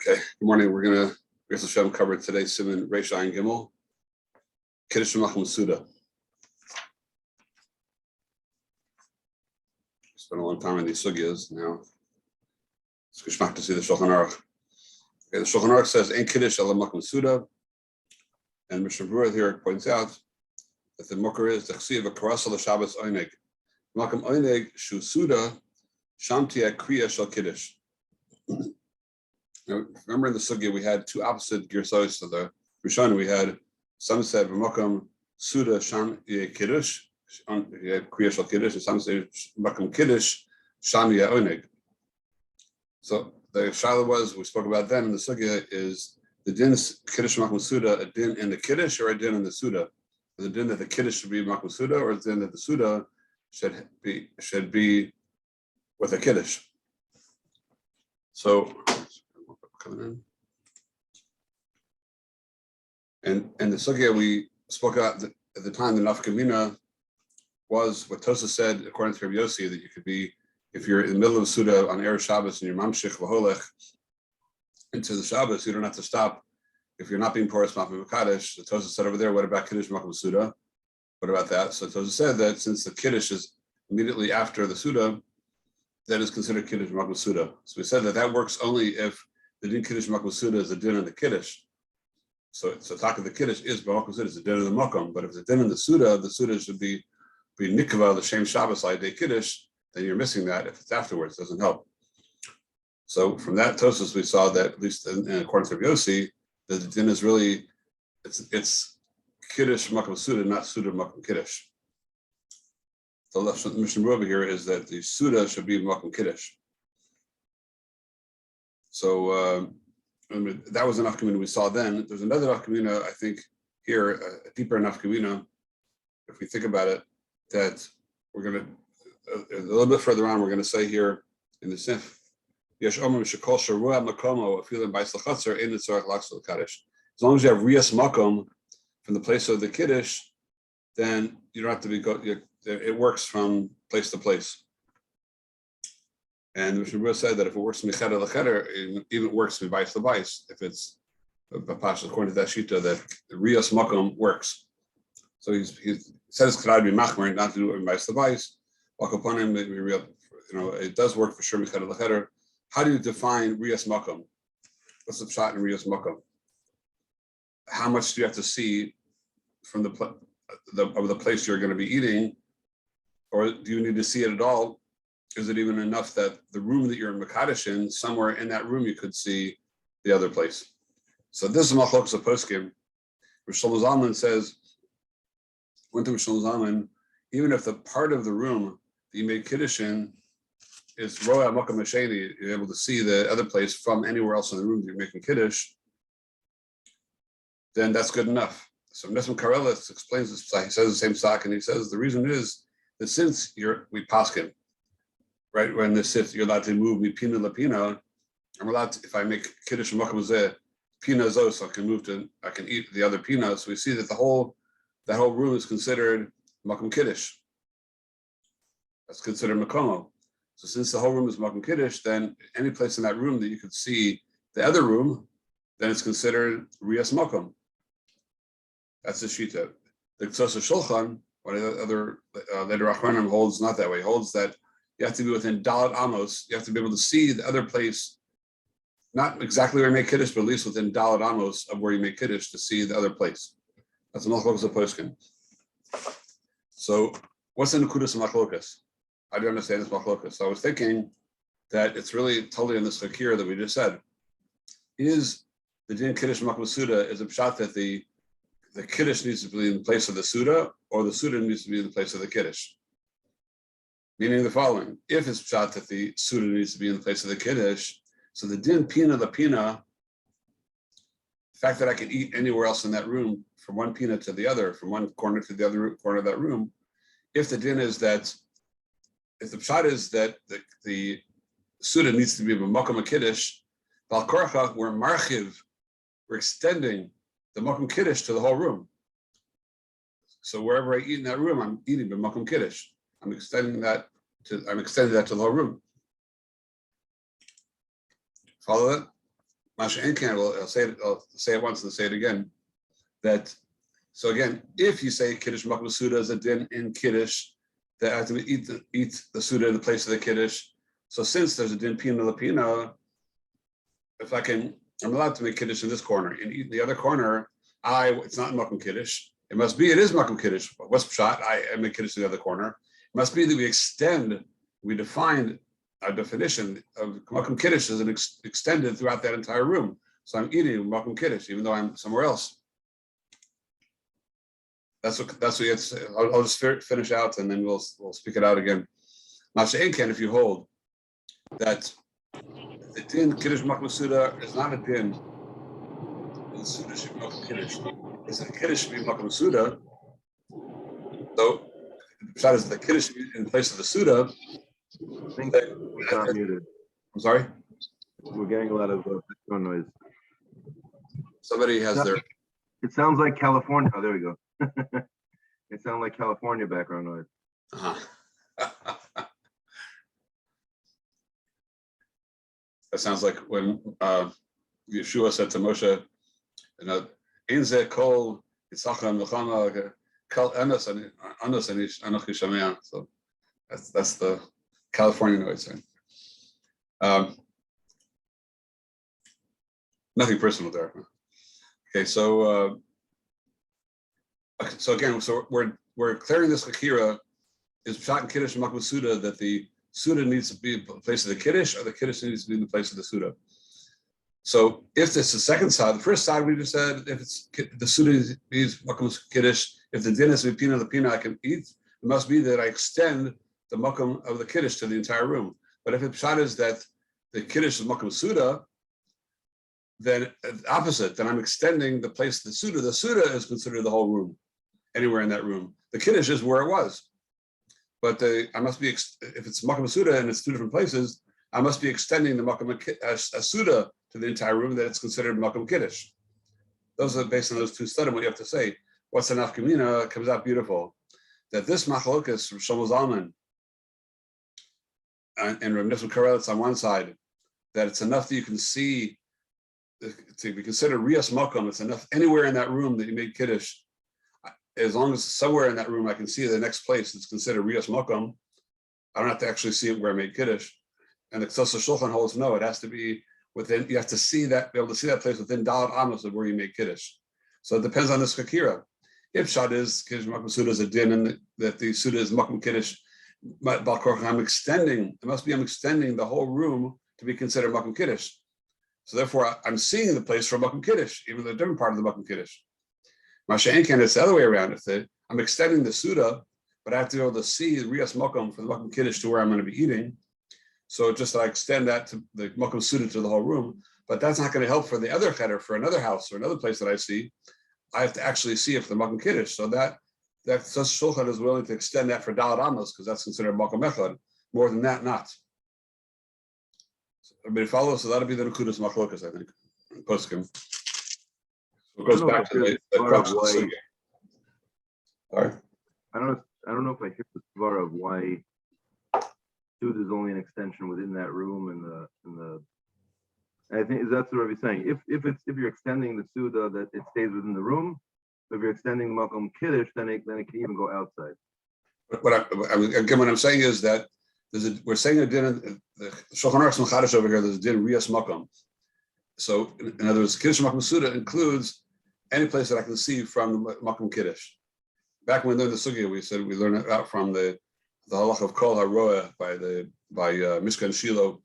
Okay, good morning. We're going to, Reish Hashem, cover today Siman Reish Ayin Gimel, קידוש Macham Suda. Spent a long time in these sugyas now. It's geschmack to see the Shulchan Aruch. Okay, the Shulchan Aruch says, Ein Kiddush ala Macham Suda. And Mishnah Berurah here points out that the mukar is the chsiv v'karasa l'Shabbos oineg. Macham oineg shu Suda, sham tiyeh kriya shel Kiddush. Now, remember in the sugya we had two opposite girsos of the Rishon. We had some said v'makam Suda sham yeh Kiddush, kriya shel Kiddush, and some said makam Kiddush sham yeh oineg. So the shaila was, we spoke about then in the sugya, is the din Kiddush makam Suda a din in the Kiddush or a din in the Suda? The din that the Kiddush should be makam Suda, or the din that the Suda should be with a Kiddush? So coming in. And the sugya we spoke about at the time, the nafkamina was what Tosa said, according to Rabbi Yossi, that you could be, if you're in the middle of the Suda on Erev Shabbos and you're mamshich v'holech into the Shabbos, you don't have to stop. If you're not being porous mafim v'kadosh, the Tosa said over there, what about Kiddush Makam Suda? What about that? So Tosa said that since the Kiddush is immediately after the Suda, that is considered Kiddush Makam Suda. So we said that works only if the din Kiddush Makam Suda is a din in the Kiddush. So talk of the Kiddush is Makam Suda, is a din in the Makam. But if it's a din in the Suda should be Nikva, the Shem Shabbos, Day Kiddush, then you're missing that. If it's afterwards, it doesn't help. So from that Tosas, we saw that, at least in accordance with Yossi, that the din is really, it's Kiddush Makam Suda, not Suda Makam Kiddush. The Mishnah Berurah here is that the Suda should be Makam Kiddush. So that was enough nafkamina we saw then. There's another nafkamina, I think, here, a deeper nafkamina, if we think about it, that we're going to, a little bit further on, we're going to say here in the Sif, as long as you have Riyas Makom from the place of the Kiddush, then you don't have to be, it works from place to place. And the Mishnah Berurah said that if it works from Cheder l'Cheder, it even works from Bais l'Bais. If it's according to that shita, that Riyas Makom works. So he says it's be machmer, not to do it in Bais l'Bais. Upon him, it does work for sure in Cheder l'Cheder. How do you define Riyas Makom? What's the shot in Riyas Makom? How much do you have to see from the place you're going to be eating, or do you need to see it at all? Is it even enough that the room that you're in Mekadosh in, somewhere in that room you could see the other place? So this is Machlokes of Poskim. Shlomo Zalman says, went to Shlomo Zalman, even if the part of the room that you made Kiddush in is Roa Makam Hasheni, you're able to see the other place from anywhere else in the room that you're making Kiddush, then that's good enough. So Nessim Karelis explains this, he says the same sock, and he says the reason is that since we paskin, right, when this if you're allowed to move me pina la pina, I'm allowed to, if I make Kiddush and Makam Zeh, pina zo, so I can eat the other pina. So we see that that whole room is considered Makam Kiddush. That's considered Makomo. So since the whole room is Makam Kiddush, then any place in that room that you could see the other room, then it's considered Riyas Makom. That's the shita. The Ktsos Shulchan, one of the other later Achronim holds not that way. Holds that you have to be within Dalet Amos. You have to be able to see the other place, not exactly where you make Kiddush, but at least within Dalet Amos of where you make Kiddush to see the other place. That's a Machlokes of Poskim. So what's the Nekudas of Machlokas? How do you understand this Machlokas? So I was thinking that it's really totally in this Hakir that we just said. Is the din Kiddush Makam Suda is a pshat that the Kiddush needs to be in the place of the Suda, or the Suda needs to be in the place of the Kiddush? Meaning the following: if it's pshat that the Suda needs to be in the place of the Kiddush, so the din pina la pina, the fact that I can eat anywhere else in that room, from one pina to the other, from one corner to the other corner of that room, if the din is that, if the pshat is that the Suda needs to be a Makam Kiddush, Bal Korcha, we're marchiv, we're extending the Makam Kiddush to the whole room. So wherever I eat in that room, I'm eating the Makam Kiddush. I'm extending that to the whole room. Follow that? Masha Enkan, I'll say it once and say it again. So again, if you say Kiddush Makom Suda is a din in Kiddush, that I have to eat the Suda in the place of the Kiddush. So since there's a din Pina Lapina, if I'm allowed to make Kiddush in this corner and eat in the other corner, it's not Makom Kiddush. It is Makom Kiddush. What's Pshat? I make Kiddush in the other corner. It must be that we defined our definition of Makom Kiddush as extended throughout that entire room. So I'm eating Makom Kiddush, even though I'm somewhere else. That's what it's. I'll just finish out and then we'll speak it out again. Masha Enkan, if you hold that the din Kiddush Makom Suda is not a din. The Suda should be Makom Kiddush. It's a Kiddush should be Makom Suda. So the shot is the Kiddush in place of the Suda. I think it's not muted. I'm sorry? We're getting a lot of background noise. Somebody has their... It sounds like California. Oh, there we go. It sounds like California background noise. That sounds like when Yeshua said to Moshe, Inze kol yitzacham milchama kol emes anos anochi shamea. So that's the California noise. Nothing personal there. Okay, so again, we're clearing this Akira is Pshat and Kiddush and Makom Suda that the Suda needs to be in the place of the Kiddush, or the Kiddush needs to be in the place of the Suda. So if it's the second side, the first side we just said, if it's the Suda needs Makom Kiddush, if the din is Pina the Pina I can eat, it must be that I extend the Makom of the Kiddush to the entire room. But if the Pshat is that the Kiddush is Makom Suda, then opposite, then I'm extending the place of the Suda. The Suda is considered the whole room, anywhere in that room. The Kiddush is where it was. But I must be, if it's Makom Suda and it's two different places, I must be extending the Makom Suda to the entire room that it's considered Makom Kiddush. Those are based on those two studies, what you have to say. What's an Afkamina comes out beautiful. That this Machlokas from Shlomo Zalman and Rav Nichem Karelitz on one side, that it's enough that you can see, to be considered Rias Makom, it's enough anywhere in that room that you made Kiddush. As long as somewhere in that room I can see the next place that's considered Rias Makom, I don't have to actually see it where I made Kiddush. And the Ktosas Shulchan holds no, it has to be within, you have to see that, be able to see that place within Dalet Amos of where you made Kiddush. So it depends on this Kakira. If Shad is Kiddush Makom Suda is a din and that the Suda is Makom Kiddush, I'm extending the whole room to be considered Makom Kiddush. So therefore I'm seeing the place for Makom Kiddush, even though a different part of the Makom Kiddush. Masha Enkan, it's the other way around. I'm extending the Suda, but I have to be able to see the Rias Makom for the Makom Kiddush to where I'm going to be eating. So just I extend that to the Makom Suda to the whole room, but that's not going to help for the other cheder, for another house or another place that I see. I have to actually see if the Makom Kiddush. So that Shulchan is willing to extend that for Dalet Amos because that's considered Makom Echad. More than that, not. So everybody follows, so that'll be the Nekudas Machlokas, I think. Poskim. It goes back to the crux of the sugya. Sorry? I don't know if I hear the svar of why Suda is only an extension within that room and the I think that's what Rabbi's saying. If you're extending the Suda that it stays within the room, but if you're extending the Makom Kiddush, then it can even go outside. What I'm saying is that we're saying a din, the Shulchan Aruch Machadash over here, there's a din Rias Makom. So in other words, Kiddush Makom Suda includes any place that I can see from the Makom Kiddush. Back when we learned the sugya, we said we learned it out from the halach of Kol HaRoeh by Mishkan Shiloh,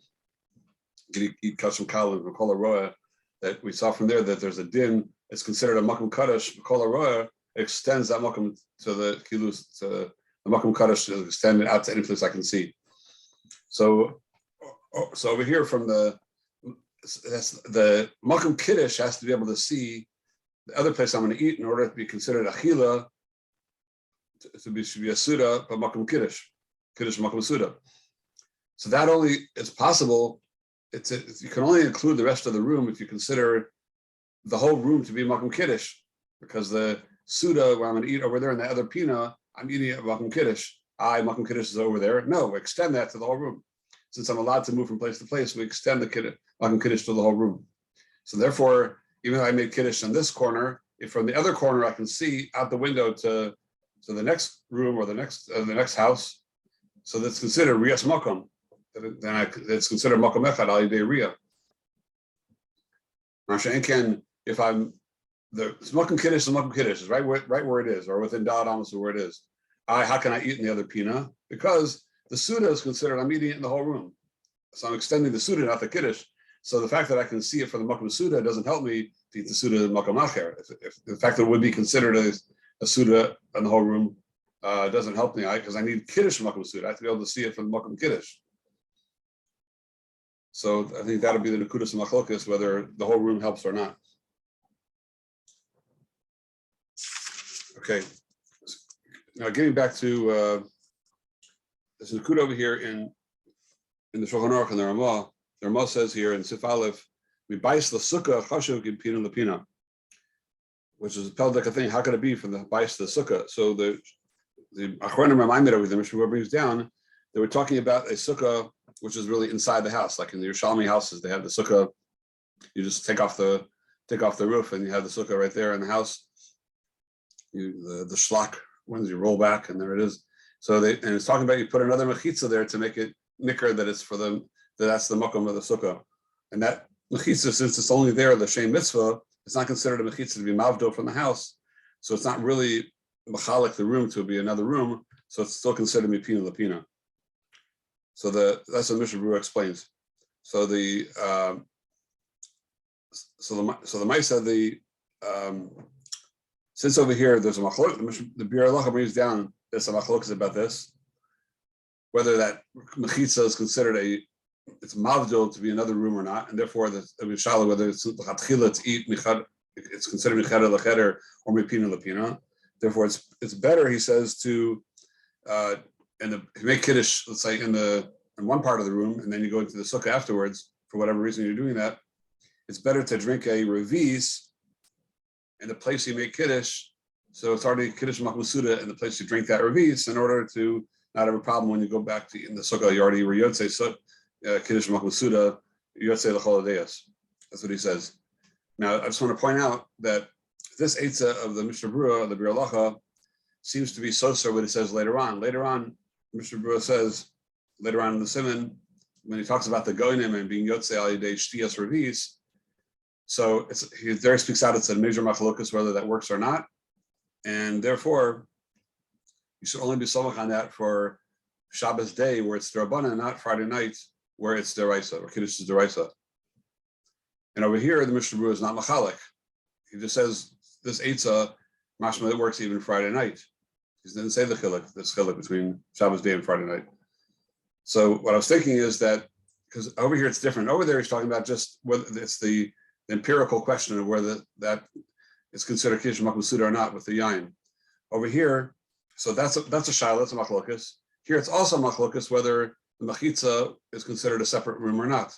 Gidi Kashim Kalim from Kol HaRoeh, that we saw from there that there's a din. It's considered a Makom Kaddish. Kol HaRoeh extends that Makom to the Kilus, to the Makom Kaddish, to extend it out to any place I can see. So over here from the Makom Kiddush has to be able to see the other place I'm going to eat in order to be considered achila, should be a suda, but Makom Kiddush Makom Suda. So that only is possible. You can only include the rest of the room if you consider the whole room to be Makom Kiddush, because the Suda where I'm going to eat over there in the other pina, I'm eating at Makom Kiddush. Makom Kiddush is over there. No, we extend that to the whole room. Since I'm allowed to move from place to place, we extend the Makom Kiddush to the whole room. So therefore, even though I made Kiddush in this corner, if from the other corner I can see out the window to the next room or the next house, so that's considered Riyas Makom. Then it's considered Makom Echad Al Yidei Riyah. If I'm the Makom Kiddush is right where it is, or within Da'at Amos where it is. How can I eat in the other pina? Because the Suda is considered I'm eating it in the whole room. So I'm extending the Suda, not the Kiddush. So the fact that I can see it from the Makom Suda doesn't help me to eat the Suda in Makom Acher. If the fact that it would be considered a Suda in the whole room doesn't help me, because I need Kiddush from Makom Suda. I have to be able to see it from Makom Kiddush. So I think that'll be the Nekudas and Machlokas, whether the whole room helps or not. Okay. Now getting back to this Nekud over here in the Shulchan Aruch and the Ramah says here in Sif Aleph, we bais the sukkah chashuv pina lepina, which is a peldeka thing. How could it be from the bais to the sukkah? So the Achronim reminded over the Mishnah brings down, they were talking about a sukkah which is really inside the house, like in the Yerushalmi houses. They have the sukkah. You just take off the roof and you have the sukkah right there in the house. The shlak, when you roll back, and there it is. So and it's talking about you put another mechitza there to make it nicker that it's for them, that's the makom of the sukkah. And that mechitza, since it's only there, the shem mitzvah, it's not considered a mechitza to be mavdo from the house. So it's not really machalik the room to be another room. So it's still considered mipina lapina. So that's what Mishnah Berurah explains. So the Maisa, since over here there's a machlok, the Biur Halacha brings down there's a machlokas about this, whether that mechitza is considered it's mavdil to be another room or not, and therefore the mishala whether it's lechatchila to eat it's considered mechada lecheder or mipina lepina. Therefore, it's better, he says, to if you make kiddush, let's say in one part of the room, and then you go into the sukkah afterwards, for whatever reason you're doing that, it's better to drink a revis in the place you make kiddush. So it's already kiddush makom suda in the place you drink that revis in order to not have a problem when you go back to eat in the sukkah. You already were yotzei kiddush makom suda, yotzei l'chol hadeyos. That's what he says. Now I just want to point out that this eitzah of the Mishnah Berurah, the Biur Halacha, seems to be so what it says later on. Later on, Mishnah Berurah says, later on in the Siman, when he talks about the goinim and being yotzei al yidei shtiyas revis, so he there speaks out, it's a major machlokas whether that works or not, and therefore you should only be samach on that for Shabbos day where it's d'Rabbanan, not Friday night where it's d'Oraisa, or Kiddush is d'Oraisa. And over here, the Mishnah Berurah is not machalik. He just says this eitzah mashma that works even Friday night. He didn't say the chiluk, this chiluk between Shabbos day and Friday night. So what I was thinking is that, because over here it's different. Over there he's talking about just whether it's the empirical question of whether that is considered kiddush makom suda or not with the yain. Over here, so that's a shayla, that's a machlokas. Here it's also machlokas whether the machitza is considered a separate room or not.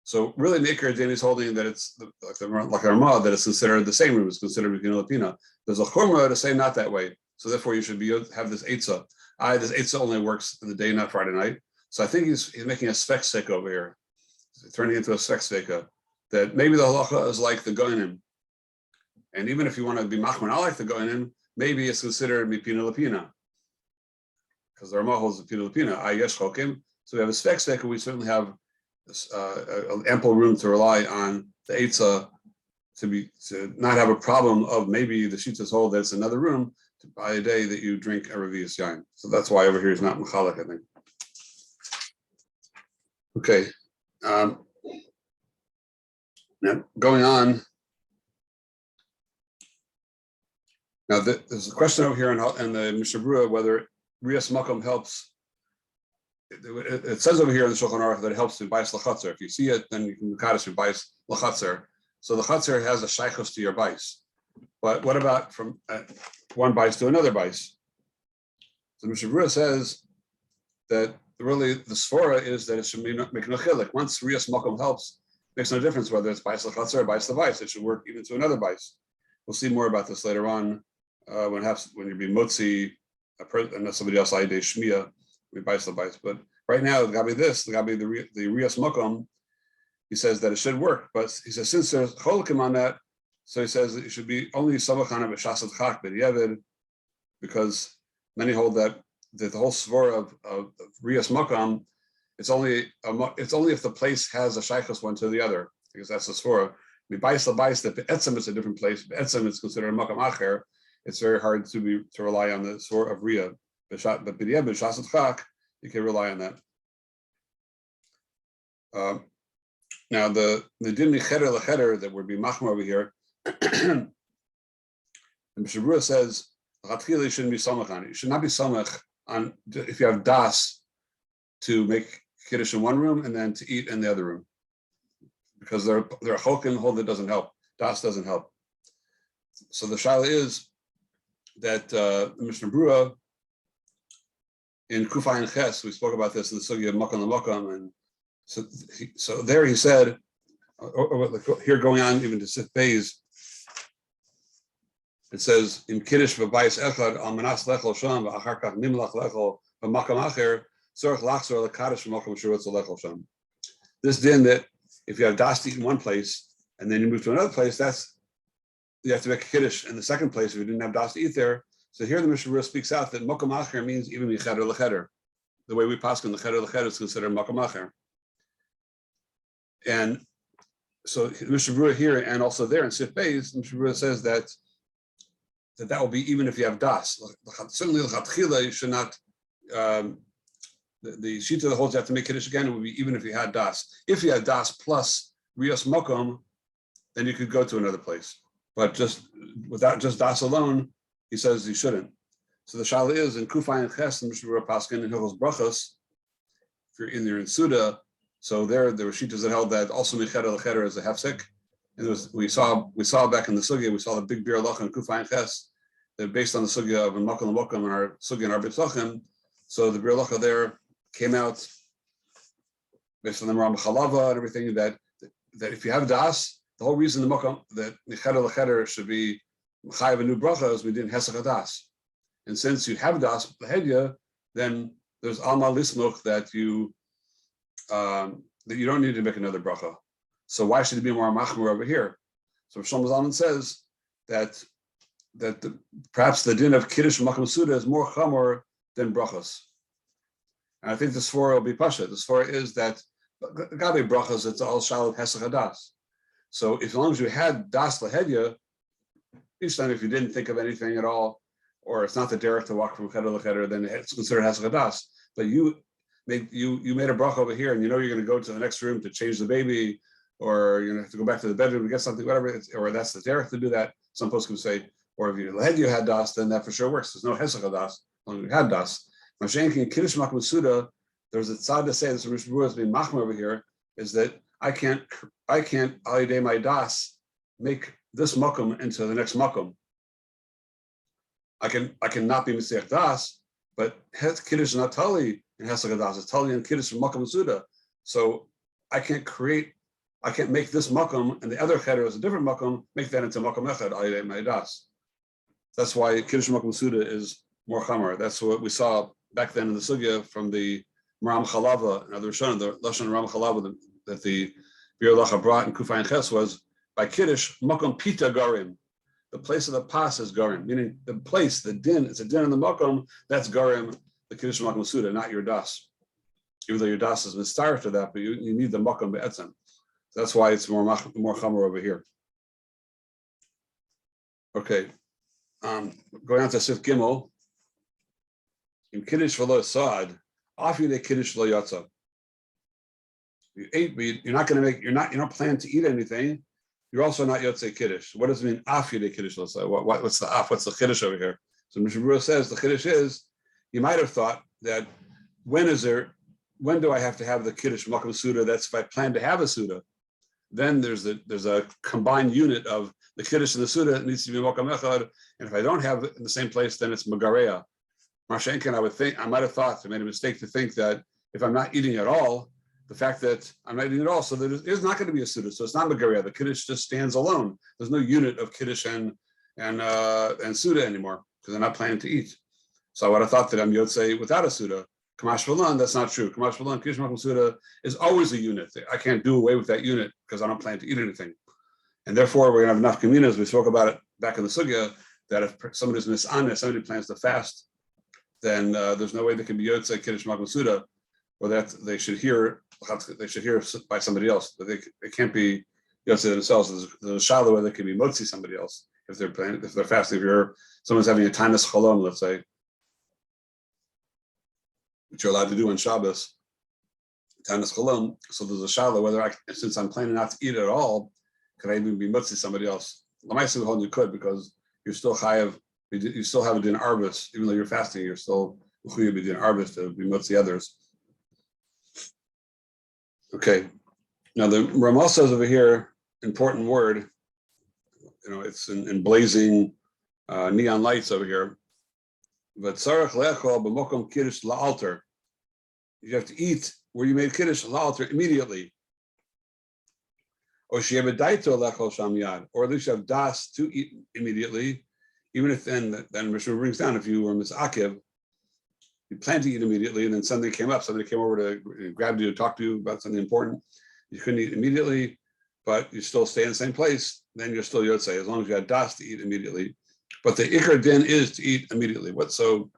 So really, Neikar Din is holding that it's like Ramah, that it's considered the same room. It's considered Mipina Lapina. There's a chumrah to say not that way. So therefore, you should have this eitzah. This eitzah only works in the day, not Friday night. So I think he's making a svek over here, turning into a svek that maybe the halacha is like the goinim. And even if you want to be machman, I like the goinim, maybe it's considered Mipina Lapina. Because the Ramah holds the Mipina Lapina. Ayesh chokim. So we have a svek, and we certainly have ample room to rely on the eitzah to not have a problem of maybe the shitas hold that it's another room by a day that you drink a revius yain. So that's why over here is not mechalek, I think. Okay. Now going on. Now there's a question over here in the Mishnah Berurah whether Riyas Makom helps. It says over here in the Shulchan Aruch that it helps to bais l'chatzer. If you see it, then you can kaddish and bais l'chatzer. So the chatzer has a shaychus to your bais. But what about from one bais to another bais? So Mishnah Berurah says that really the svara is that it should be making a chilik. Once Riyas Makom helps, it makes no difference whether it's bais l'chatzer or bais l'bais. It should work even to another bais. We'll see more about this later on when you're being motzi and somebody else ayidei shmiya. But right now, the gabi the Riyas Makom, he says that it should work, but he says since there's cholakim on that, so he says it should be only samachan of shasat chak b'diavad, because many hold that the whole svara of Rias Makam, it's only if the place has a shaykhus one to the other, because that's the svara. That be'etzem it's a different place. Be'etzem it's considered a makam acher. It's very hard to rely on the svara of Ria. But b'diavad shasat chak, you can rely on that. Now the din cheder lecheder that would be machmor over here, and Mishabura says you shouldn't be samach on it. You should not be samach on if you have das to make kiddush in one room and then to eat in the other room, because they're chokin hold that doesn't help. Das doesn't help. So the shaila is that Mishnah Brura in Kufay and Ches, we spoke about this in the sugya of Makam Makam, and so there he said, here going on even to Sif Beis, it says in Kiddush v'bayis echad al manas lechol sham v'achar kach nimlach lechol v'makam acher tzorich lachzor lekadish v'makam shurutz lechol sham. This din that if you have das to eat in one place and then you move to another place, you have to make a kiddush in the second place if you didn't have das to eat there. So here the Mishnah speaks out that makam acher means even micheder lecheder. The way we paskin the cheder lecheder is considered makam acher. And so Mishnah Brura here and also there in Sif Beis, Mishnah Brura says that will be even if you have das. Certainly l'chatchila you should not. The shita that holds you have to make kiddush again would be even if you had das. If you had das plus rios mokom, then you could go to another place. But just without just das alone, he says you shouldn't. So the shala is in Kufay and Ches and Mishnah Brura paskin in Hilchos Brachos. If you're in there in Suda. So there were shitas that held that also mecheder lecheder is a hefsek, and we saw back in the sugya, we saw the big beer lach and Kufay and Ches that based on the sugya of makam and our sugya and our bitzachim. So the beer lacha there came out based on the Ram Chalava and everything that if you have das, the whole reason the makam that mecheder lecheder should be chayav a new bracha is we didn't hesach das, and since you have das lehedya, then there's alma lismuch that you don't need to make another bracha. So why should it be more machmir over here? So Shlomo Zalman says that perhaps the din of kiddush and makam suda is more chamor than brachas. And I think the svara will be pasha. The svara is that gabe brachas it's all shalom hesach das. So as long as you had das lehedya, each time if you didn't think of anything at all, or it's not the derech to walk from cheder lecheder, then it's considered hesach das. But you made a bracha over here, and you know you're going to go to the next room to change the baby, or you're going to have to go back to the bedroom to get something, whatever, or that's the derech to do that. Some folks can say, or if you had das, then that for sure works. There's no hesach das, as long as you had das. Mashenki kiddush makam suda, there's a tzad to say this Rish Bura is being machmer over here, is that I can't alidei my das make this makom into the next makom. I can not be Mesiach das, but kiddush is not tali in hesach das. It's tali and kiddush from makom suda. So I can't make this makom and the other cheder is a different makom, make that into makom echad alidei my das. That's why kiddush makom suda is more chamar. That's what we saw back then in the sugya from the Ram Chalava and other Rishonim, the Lashon Ram Chalava that the Bir Lacha brought in Kufay and Ches was by kiddush makom pita garim. The place of the pas is garim, meaning the place, the din, it's a din in the makom, that's garim, the kiddush makom suda, not your das. Even though your das is mistarif to that, but you need the makom be'etzem. That's why it's more chamor over here. Okay, going on to Sif Gimel. In kiddush v'lo saad, afi de kiddush lo yatsa. You ate, but you don't plan to eat anything. You're also not yotzei kiddush. What does it mean? Afi de kiddush lo saad. What's the af? What's the kiddush over here? So Mishnah Brura says the kiddush is. You might have thought that when do I have to have the kiddush makam suda? That's if I plan to have a suda. Then there's a combined unit of the kiddush and the suda. It needs to be makam echad. And if I don't have it in the same place, then it's magareya. Marshenkin, I might have thought, I made a mistake to think that if I'm not eating at all, the fact that I'm not eating at all, so there's not going to be a suda. So it's not magaria. The kiddush just stands alone. There's no unit of kiddush and suda anymore because I'm not planning to eat. So I would have thought that I'm yotzei without a suda. Kamash V'lan, that's not true. Kamash V'lan, Kiddush Malchus Suda is always a unit. I can't do away with that unit because I don't plan to eat anything. And therefore, we're going to have enough communities. We spoke about it back in the sugya that if somebody's misana, somebody plans to fast, then there's no way they can be Yotze Kiddush Malchus Suda, or that they should hear by somebody else. But they can't be Yotze themselves. There's a shallow where they can be Motzi somebody else if they're fasting. If someone's having a Tanis Cholom, let's say, which you're allowed to do on Shabbos, Tanis Cholom. So there's a shallow whether since I'm planning not to eat at all, could I even be Motzi somebody else? Lamaisa hold you could because you're still chayav. You still have a din arbus, even though you're fasting. You're still mechuyev be din arbus to be Motzi others. Okay. Now the Ramah says over here, important word. It's in blazing neon lights over here. V'tzarech le'echol b'mokom kiddush la'alter. You have to eat where you made kiddush la'alter immediately. Or sheyebedaito le'echol sham yad. Or at least you have das to eat immediately. Even if then Mishnah brings down if you were misakev, you planned to eat immediately, and then something came up. Somebody came over to grab you to talk to you about something important. You couldn't eat immediately, but you still stay in the same place. Then you're still yotzei as long as you had das to eat immediately. But the ikar din is to eat immediately. So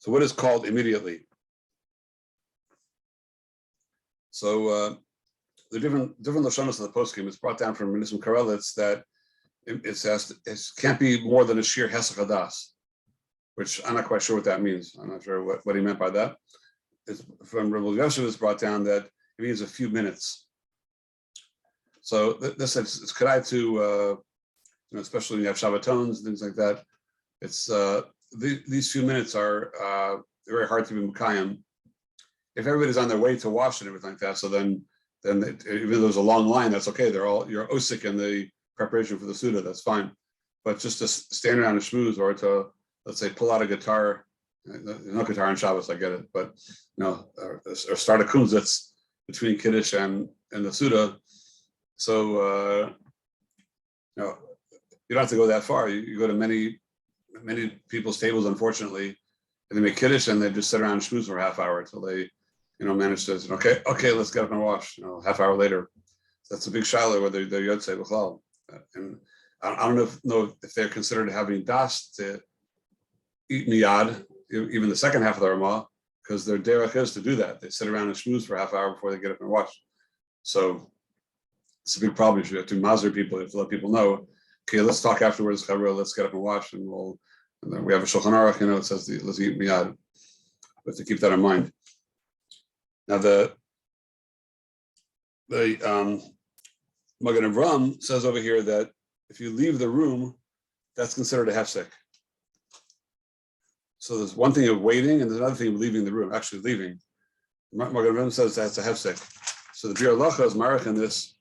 what is called immediately? So the different lashonos of the poskim is brought down from Nissim Karelitz that it can't be more than a sheer hesach hadas, which I'm not quite sure what that means. I'm not sure what he meant by that. From Rabbi Yosef is brought down that it means a few minutes. So this is kedai to especially when you have Shabbatons and things like that. It's these few minutes are very hard to be mekayim. If everybody's on their way to wash and everything like that, so then even though there's a long line, that's okay. You're osik in the preparation for the Suda, that's fine. But just to stand around and schmooze or to, let's say, pull out a guitar, no guitar on Shabbos, I get it, but or start a kumzitz between Kiddush and the Suda. So, you don't have to go that far. You go to many people's tables, unfortunately, and they make Kiddush and they just sit around and schmooze for a half hour until they, manage to, okay, let's get up and wash, half hour later. That's a big shiloh whether they're Yotzei B'chlal. And I don't know if they're considered having das to eat miyad, even the second half of the Ramah, because their derech is to do that. They sit around and schmooze for a half hour before they get up and wash. So it's a big problem. You have to mazer people, you have to let people know, okay, let's talk afterwards, chavra, let's get up and wash, and then we have a Shulchan Aruch, it says let's eat miyad. We have to keep that in mind. Now the Magen Avram says over here that if you leave the room, that's considered a hefsek. So there's one thing of waiting, and there's another thing of leaving the room, actually leaving. Magen Avram says that's a hefsek. So the Bir Halacha is marach in this,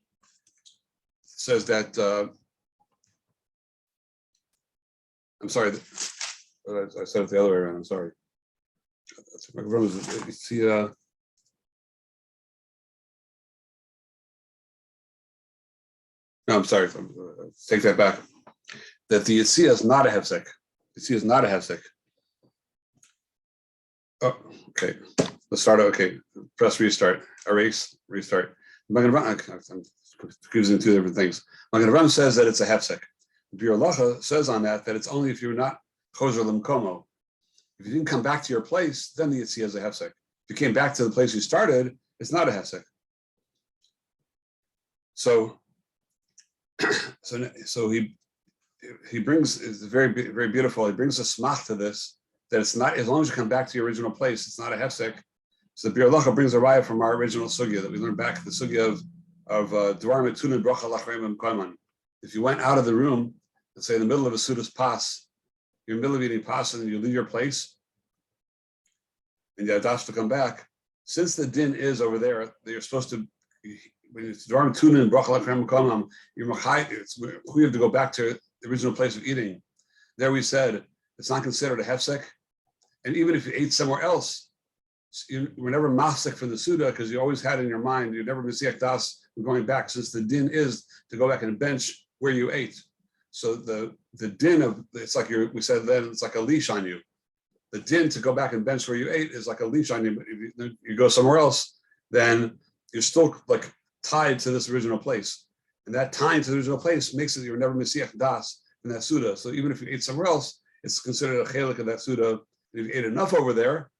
says that, I'm sorry, I said it the other way around, I'm sorry. Magen Avram is, no, I'm sorry. Take that back. That the Yitzia is not a hefsek. Yitzia is not a hefsek. Oh, okay. Let's start. Okay. Press restart. Erase. Restart. I'm confusing two different things. Magen Avram says that it's a hefsek. Bir Halacha says on that it's only if you're not chozer l'mkomo. If you didn't come back to your place, then the Yitzia is a hefsek. If you came back to the place you started, it's not a hefsek. So he brings, it's very, very beautiful. He brings a smach to this, that it's not, as long as you come back to your original place, it's not a hefsek. So the Bir Halacha brings a raya from our original sugya that we learned back, the sugya of dvar metunin bracha lachreim koman. If you went out of the room, let's say in the middle of a sudas pas, you're in the middle of eating pas and you leave your place, and you have to come back. Since the din is over there, that you're supposed to, when it's dvar metunin and bracha lachreim koman, we have to go back to the original place of eating. There we said it's not considered a hefsek, and even if you ate somewhere else, you were never mafsek for the suda because you always had in your mind you never misiach das going back, since the din is to go back and bench where you ate. So the din of, it's like we said then, it's like a leash on you. the din to go back and bench where you ate is like a leash on you. But if you go somewhere else, then you're still like tied to this original place. And that tying to the original place makes it you're never Mesiach Das in that Suda. So even if you ate somewhere else, it's considered a chelik of that Suda. If you ate enough over there,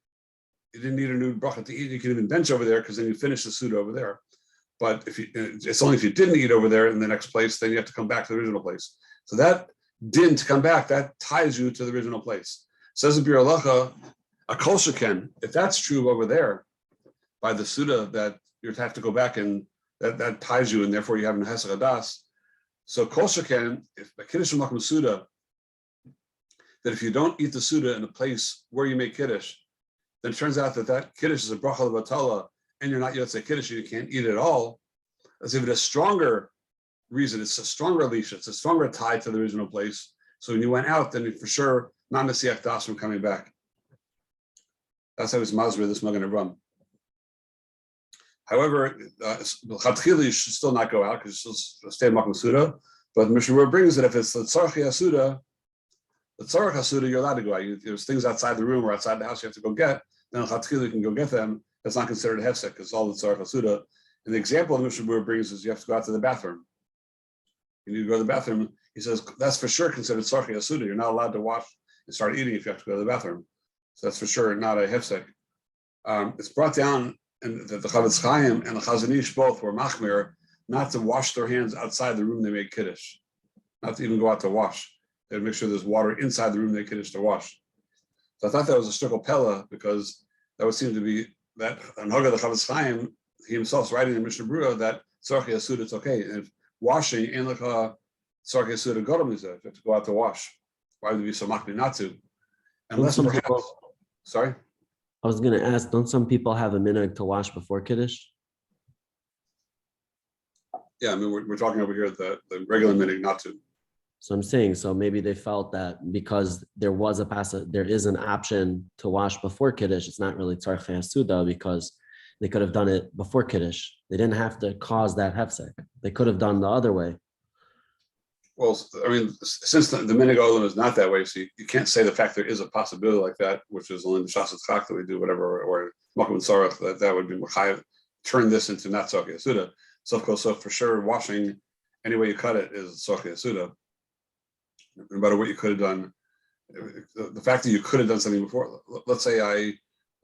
you didn't need a new bracha to eat. You can even bench over there because then you finish the Suda over there. But if you, it's only if you didn't eat over there in the next place, then you have to come back to the original place. So that din to come back, that ties you to the original place. Says the Bir Halacha, a kol sheken, if that's true over there, by the Suda that you have to go back and that ties you, and therefore you have an hesed hadas. So kol sheken, if a kiddush makom Suda, that if you don't eat the Suda in the place where you make kiddush, then it turns out that kiddush is a bracha levatala, and you're not yotzei kiddush, you can't eat it at all. As if it's a stronger reason, it's a stronger leash, it's a stronger tie to the original place. So when you went out, then you for sure not mesiach das from coming back. That's how it's masber this Magen Avraham. However, you should still not go out because you still stay in Makom Suda. But Mishnah brings that if it's the tzarchi Suda, the tzarach Suda, you're allowed to go out. There's things outside the room or outside the house you have to go get. Then you can go get them. That's not considered a hefsek because it's all the tzarach Suda. And the example the Mishnah brings is you have to go out to the bathroom. You need to go to the bathroom. He says that's for sure considered tzarchi Suda. You're not allowed to wash and start eating if you have to go to the bathroom. So that's for sure not a hefsek. It's brought down. And the Chavetz Chaim and the Chazon Ish both were machmir not to wash their hands outside the room they made kiddush, not to even go out to wash. They'd make sure there's water inside the room they kiddush to wash. So I thought that was a shtickle pella because that would seem to be that Anhaga the Chavetz Chaim, he himself is writing in Mishnah Berurah that tzarchi Yasuda, it's okay. And if washing ain't like a tzarchi Yasuda godam is if you have to go out to wash. Why would it be so machmir not to? Unless perhaps, sorry? I was going to ask, don't some people have a minhag to wash before Kiddush? Yeah, I mean, we're talking over here the regular minhag not to. So I'm saying, so maybe they felt that because there is an option to wash before Kiddush, it's not really tzarchei hasuda because they could have done it before Kiddush. They didn't have to cause that hefsek. They could have done the other way. Well, I mean, since the minhag olam is not that way, so you can't say the fact there is a possibility like that, which is only the shasat chak that we do, whatever, or makom tzarach, that would be mechayev, turn this into not tzarchei hasuda. So of course, so for sure, washing any way you cut it is tzarchei hasuda. No matter what you could have done, the fact that you could have done something before. Let's say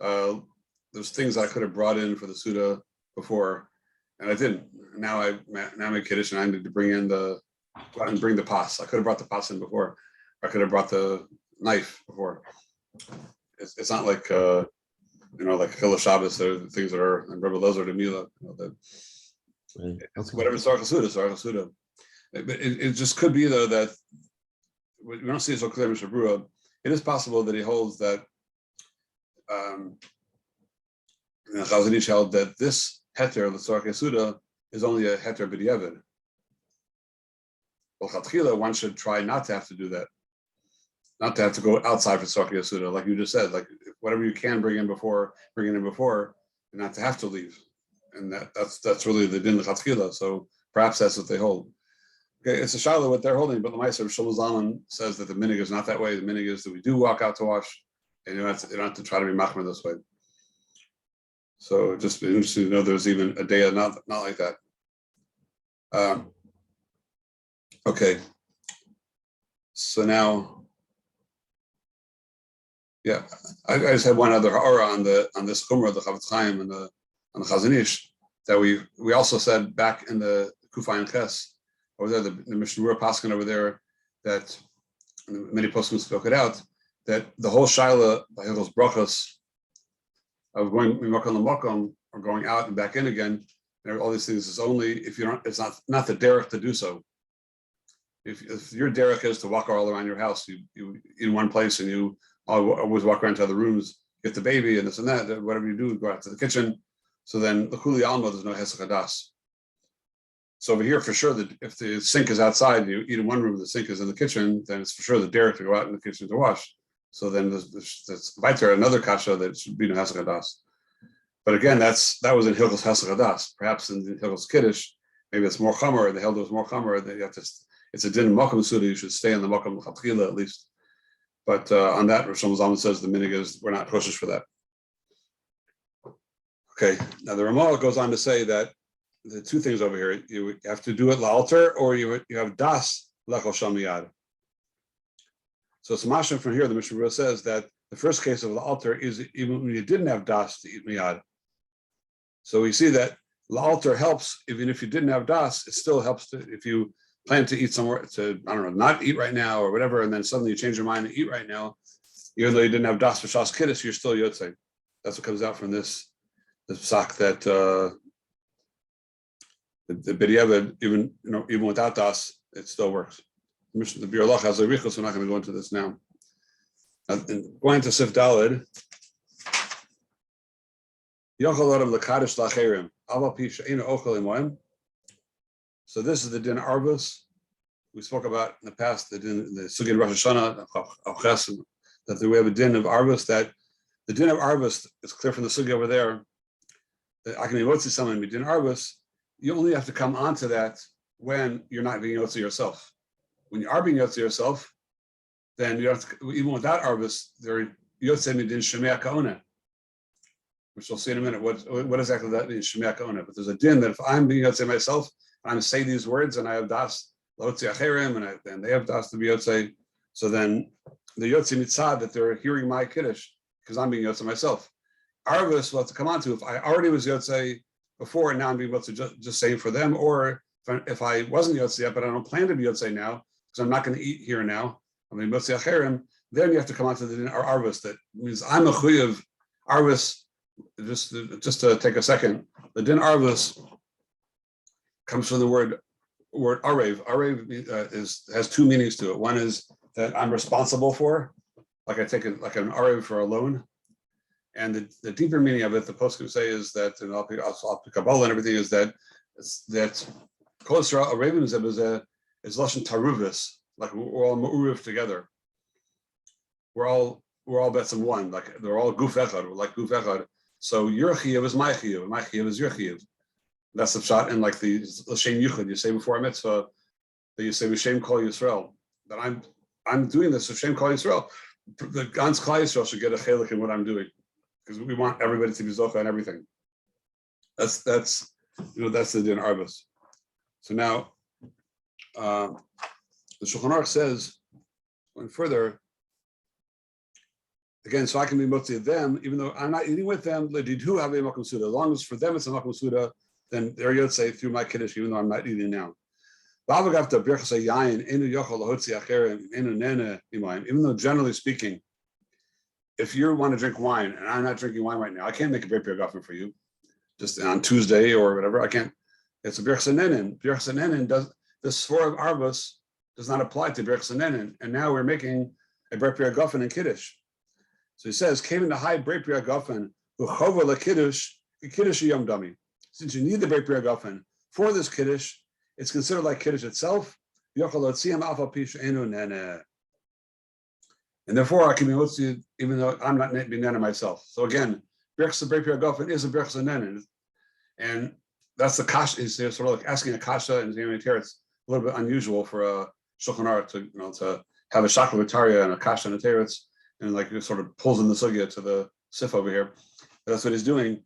there's things I could have brought in for the suda before, and I didn't. Now I'm a kiddush, and I need to bring in go out and bring the pas. I could have brought the pas in before. I could have brought the knife before. It's not like like Chila Shabbos or things that are and Rebbe Lezer to Mila. It's whatever Sarach Suda. It just could be though that we don't see it so clear in Mishnah Berurah. It is possible that he holds that Chazon Ish held that this heter the Sarach Suda is only a heter b'diavad. Well, Chatchila, one should try not to have to do that, not to have to go outside for Tzarchei Yasuda, like you just said, like whatever you can bring in before, and not to have to leave, and that's really the din of Chatchila. So perhaps that's what they hold. Okay, it's a shaila what they're holding, but the Meister of Shlomo Zalman says that the minhag is not that way. The minhag is that we do walk out to wash, and you don't have to try to be machmer this way. So just be interesting to know there's even a day not like that. Okay, so now, yeah, I just had one other aura on this chumrah of the Chavetz Chaim and on the Chazon Ish that we also said back in the Kufayin Ches over there, the Mishnah Berurah paskin over there, that many poskim spoke it out, that the whole shaila by those brachos of going mimakom l'makom or going out and back in again, and all these things is only if you don't. It's not the derech to do so. If your derech is to walk all around your house, you in one place and you always walk around to other rooms, get the baby and this and that, whatever you do, go out to the kitchen. So then the Kuli Alma, there's no Hesach Hadas. So over here, for sure, that if the sink is outside, you eat in one room, the sink is in the kitchen, then it's for sure the derech to go out in the kitchen to wash. So then there's weiter another kasha that should be no Hesach Hadas. But again, that was in Hilchos Hesach Hadas. Perhaps in Hilchos Kiddush, maybe it's more chamer. The held was more chamer. That you have to. It's a din makom suda. You should stay in the makom chatchila at least. But on that, Rosh Hashanah says the minig is we're not kosher for that. Okay, now the Ramah goes on to say that the two things over here, you have to do it la'alter, or you have das lechol sham miyad. So it's mashma from here, the Mishnah Berurah says that the first case of la'alter is even when you didn't have das to eat miyad. So we see that la'alter helps, even if you didn't have das, it still helps to, if you plan to eat somewhere, to, I don't know, not eat right now or whatever, and then suddenly you change your mind and eat right now, even though you didn't have das for Shas Kiddush, you're still yotzei. That's what comes out from this psak that the b'diavad, even without das, it still works. The Biur Halacha has a richos. We're not going to go into this now. Going to Sif Daled, Yochel Adam L'Kadosh L'Acherim Aval Pi She'eino Ochel Imoim. So this is the din arbus. We spoke about in the past the sugya Rosh Hashanah that we have a din of arbus. That the din of arbus is clear from the sugya over there. That I can be motzi someone be din arbus. You only have to come onto that when you're not being yotzi yourself. When you are being yotzi yourself, then you have to, even without arbus, there yotzi midin shemei kaona, which we'll see in a minute. What exactly that means, shemei kaona? But there's a din that if I'm being yotzi myself, I'm say these words and I have das lotzi acherim, and they have das to be yotzi. So then the yotzi mitzad that they're hearing my kiddush because I'm being yotzi myself. Arbus, we'll have to come on to if I already was yotzi before and now I'm being yotzi just saying for them, or if I wasn't yotzi yet but I don't plan to be yotzi now because I'm not going to eat here now, I'm being yotzi acherim. Then you have to come on to the arbus. That means I'm a chuyav arbus. Just to take a second, the din arbus comes from the word arev. Arev has two meanings to it. One is that I'm responsible for, like I take it like an arev for a loan, and the deeper meaning of it, the poskim say, is that, and I'll pick Kabbalah and everything, is that kol Yisrael arevim is lashon taruvis, like we're all ma'urev together. We're all betzim one, like they're all guf echad, we're like guf echad. So your chiyuv is my chiyuv, my chiyuv is your chiyuv. That's the shot in like the L'Shem Yuchad. You say before a mitzvah that you say L'Shem Kol Yisrael. That I'm doing this L'Shem Kol Yisrael. The Gans Klal Yisrael should get a chelik in what I'm doing because we want everybody to be zocha and everything. That's the din arbus. So now the Shulchan Aruch says, going further, again, so I can be motzi them, even though I'm not eating with them. L'didhu have a makom suda. As long as for them it's a makom suda, then they're yotzei through my kiddush, even though I'm not eating now. Even though generally speaking, if you want to drink wine and I'm not drinking wine right now, I can't make a Brei Piragafim for you just on Tuesday or whatever. I can't. It's a Birchas Hanenin. Birchas Hanenin does this svor of arbus does not apply to Birchas Hanenin, and now we're making a Brei Piragafim in kiddush. So he says, came in the high Brei Piragafim who chova la kiddush yom dami. Since you need the Brei Piragafim for this kiddush, it's considered like kiddush itself. And therefore, I can be motzi even though I'm not being nana myself. So again, Birchas Brei Piragafim is a Birchas Hanenin, and that's the kasha. Is sort of like asking a kasha and it's a little bit unusual for a Shulchan Aruch to have a shakla v'tarya and a kasha and a teretz, and like it sort of pulls in the sugya to the sif over here. But that's what he's doing.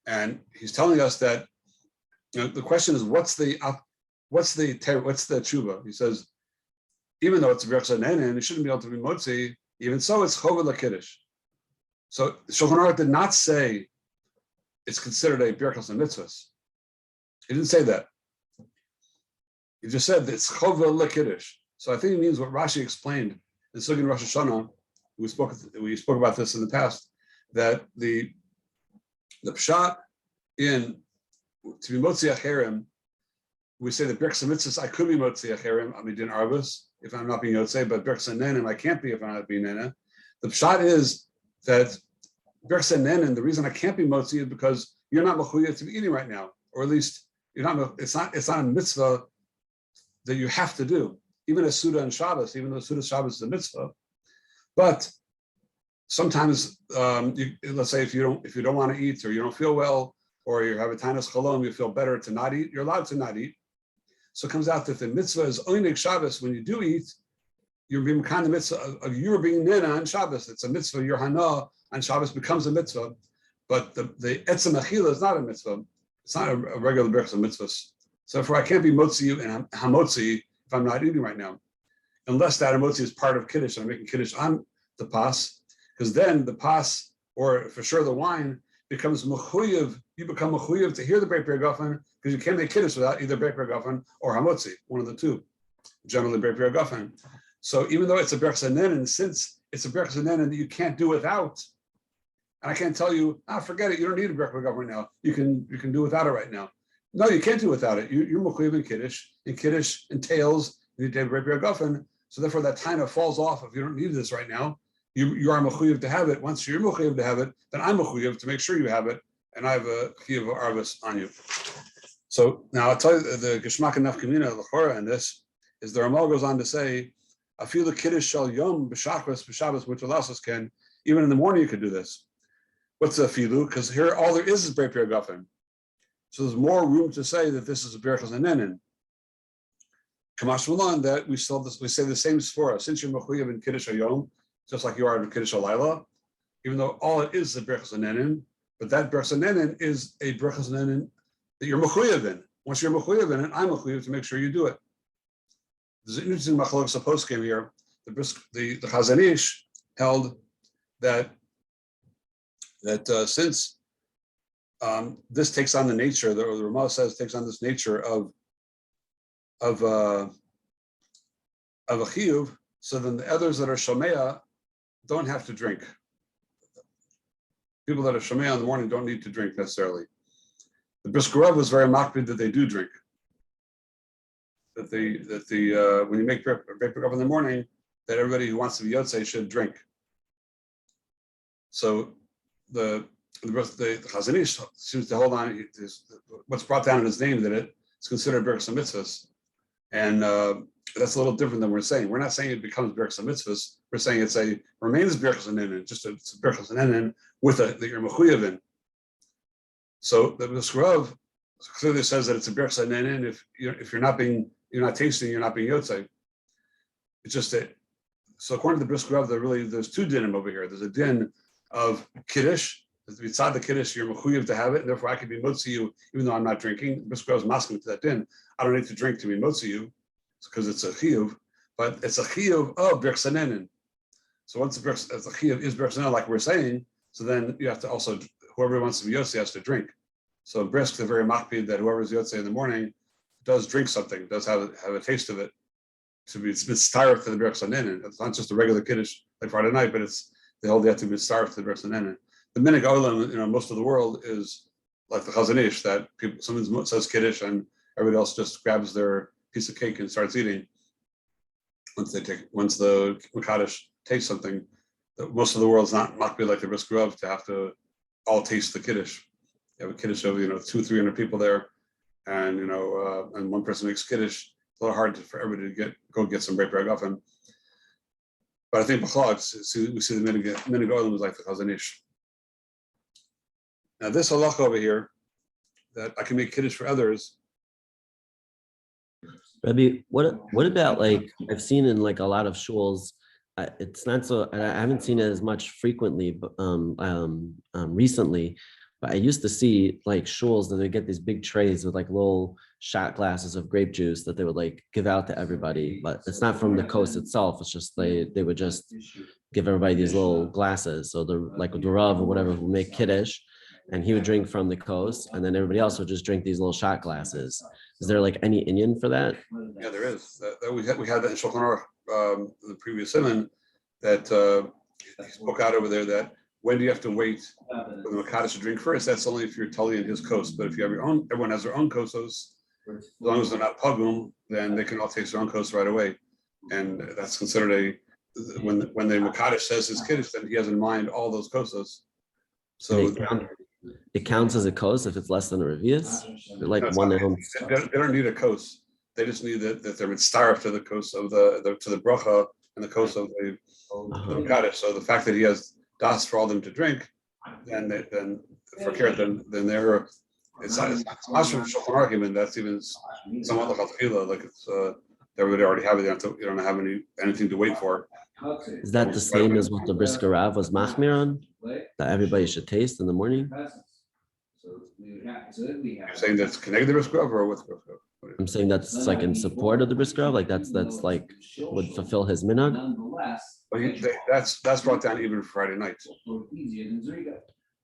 And he's telling us that the question is, what's the tshuva? He says, even though it's a Birchas Hanenin, it shouldn't be able to be motzi. Even so, it's chova l'kiddush. So Shulchan Aruch did not say it's considered a Birchas mitzvahs. He didn't say that. He just said that it's chova l'kiddush. So I think it means what Rashi explained in Sugin Rosh Hashanah. We spoke about this in the past, that the pshat in to be motzi acherim, we say that Birchas mitzvahs I could be motzi acherim, I mean din arbus if I'm not being yotzei, but Birchas hanenim I can't be if I'm not being nena. The pshat is that Birchas hanenim, the reason I can't be motzi is because you're not mechuyah to be eating right now, or at least you're not. It's not a mitzvah that you have to do, even a Suda and Shabbos, even though Suda Shabbos is a mitzvah. But sometimes, let's say if you don't want to eat or you don't feel well or you have a tainus chalom, you feel better to not eat. You're allowed to not eat. So it comes out that the mitzvah is only Shabbos when you do eat. you're being kind of mitzvah of you're being nina on Shabbos. It's a mitzvah. Your hana on Shabbos becomes a mitzvah, but the etzem achila is not a mitzvah. It's not a regular berachos of mitzvahs. So therefore, I can't be motzi you and hamotzi if I'm not eating right now, unless that hamotzi is part of kiddush and I'm making kiddush on the pas, because then the pas, or for sure the wine, becomes mechuyev. You become mechuyev to hear the Breit Gafen, because you can't make kiddush without either Breit Gafen or hamotzi, one of the two. Generally, Breit Gafen. So even though it's a berachos hanenin, since it's a berachos hanenin that you can't do without, and I can't tell you, forget it, you don't need a Breit Gafen right now. You can do without it right now. No, you can't do without it. You're mechuyev in kiddush, and kiddush entails you need to have Breit Gafen. So therefore, that taina falls off if you don't need this right now. You are mechuyev to have it. Once you're mechuyev to have it, then I'm mechuyev to make sure you have it, and I have a chiyuv arvus on you. So now I'll tell you the geshmak and nafkamina l'chora in this is the Ramal goes on to say, I feel the kiddush shel yom b'shachris b'shabbos, which allows us can even in the morning you could do this. What's the filu? Because here all there is Breit Gafen. So there's more room to say that this is a berachos hanenin. Kamash Malan that we say the same svara. Since you're mechuyev in kiddush hayom, just like you are in kiddush halayla, even though all it is a berachos hanenin, but that berachos hanenin is a berachos hanenin that you're mechuyev in. Once you're mechuyev in it, I'm mechuyev to make sure you do it. There's an interesting machlokes post game here. The Chazon Ish held that since this takes on the nature, or the Ramah says takes on this nature of a chiyuv, so then the others that are shomea don't have to drink. People that are shomea in the morning don't need to drink necessarily. The Brisker Rav was very makpid that they do drink. That when you make Breit Gafen in the morning, that everybody who wants to be yotzei should drink. So the Chazon Ish seems to hold on. What's brought down in his name that it's considered berachos mitzvahs, and that's a little different than we're saying. We're not saying it becomes berachos mitzvahs. We're saying remains berachos hanenin, just it's berachos hanenin with that you're mechuyev in. So the Brisker Rav clearly says that it's a berachos hanenin if you're not tasting, you're not being yotzei. It's just that. So according to the Brisker Rav, there's two dinim over here. There's a din of kiddush. Beside the kiddush, you're mechuyev to have it, and therefore I can be motzi you even though I'm not drinking. Brisker Rav is masking to that din. I don't need to drink to be motzi you because it's a chiyuv, but it's a chiyuv of berachos hanenin. So once the chiyuv is berachos hanenin, like we're saying, so then you have to also, whoever wants to be yotzei has to drink. So brisk, they're very makpid that whoever's yotzei in the morning does drink something, does have a taste of it. To be starved to the berachos hanenin. It's not just a regular kiddush like Friday night, but they have to be starved to the berachos hanenin. The minhag olam, most of the world is like the Chazon Ish, that someone says kiddush and everybody else just grabs their piece of cake and starts eating. Once the mekadosh tastes something, most of the world's not makbid like the Brisker Rav to have to all taste the kiddush. You have a kiddush of 200-300 people there, and and one person makes kiddush. It's a little hard for everybody to go get some Breit Gafen. But I think b'chlal, we see the minhag olam is like the Chazon Ish. Now this halacha over here, that I can make kiddush for others. Rabbi, what about like I've seen in like a lot of shuls, it's not so, I haven't seen it as much frequently, but recently, but I used to see like shuls that they get these big trays with like little shot glasses of grape juice that they would like give out to everybody, but it's not from the coast itself. It's just they would just give everybody these little glasses. So the Rav or whatever would make kiddush, and he would drink from the coast, and then everybody else would just drink these little shot glasses. Is there like any inyan for that? Yeah, there is. We had that in Shulchan Aruch, the previous simon, that he spoke out over there that when do you have to wait for the mekadosh to drink first? That's only if you're totally in his coast. But if you have your own, everyone has their own kostos. As long as they're not pogum, then they can all taste their own kos right away, and that's considered when the mekadosh says his kiddush, then he has in mind all those kostos. So it counts as a kos if it's less than a revius. Like one ounce. They don't need a kos. They just need that they're starved to the kos of to the bracha and the kos of the mekadosh. So the fact that he has das for all them to drink, then for care, then they're. It's not much of a Shulchan argument. That's even somewhat like a like it's Everybody already have it. You don't have anything to wait for. Is that the same as what the Brisker Rav was machmir on? That everybody should taste in the morning? You're saying that's connected to Brisker Rav or with Brisker Rav? I'm saying that's like in support of the Brisker Rav, like that's like would fulfill his minhag. But that's brought down even Friday night.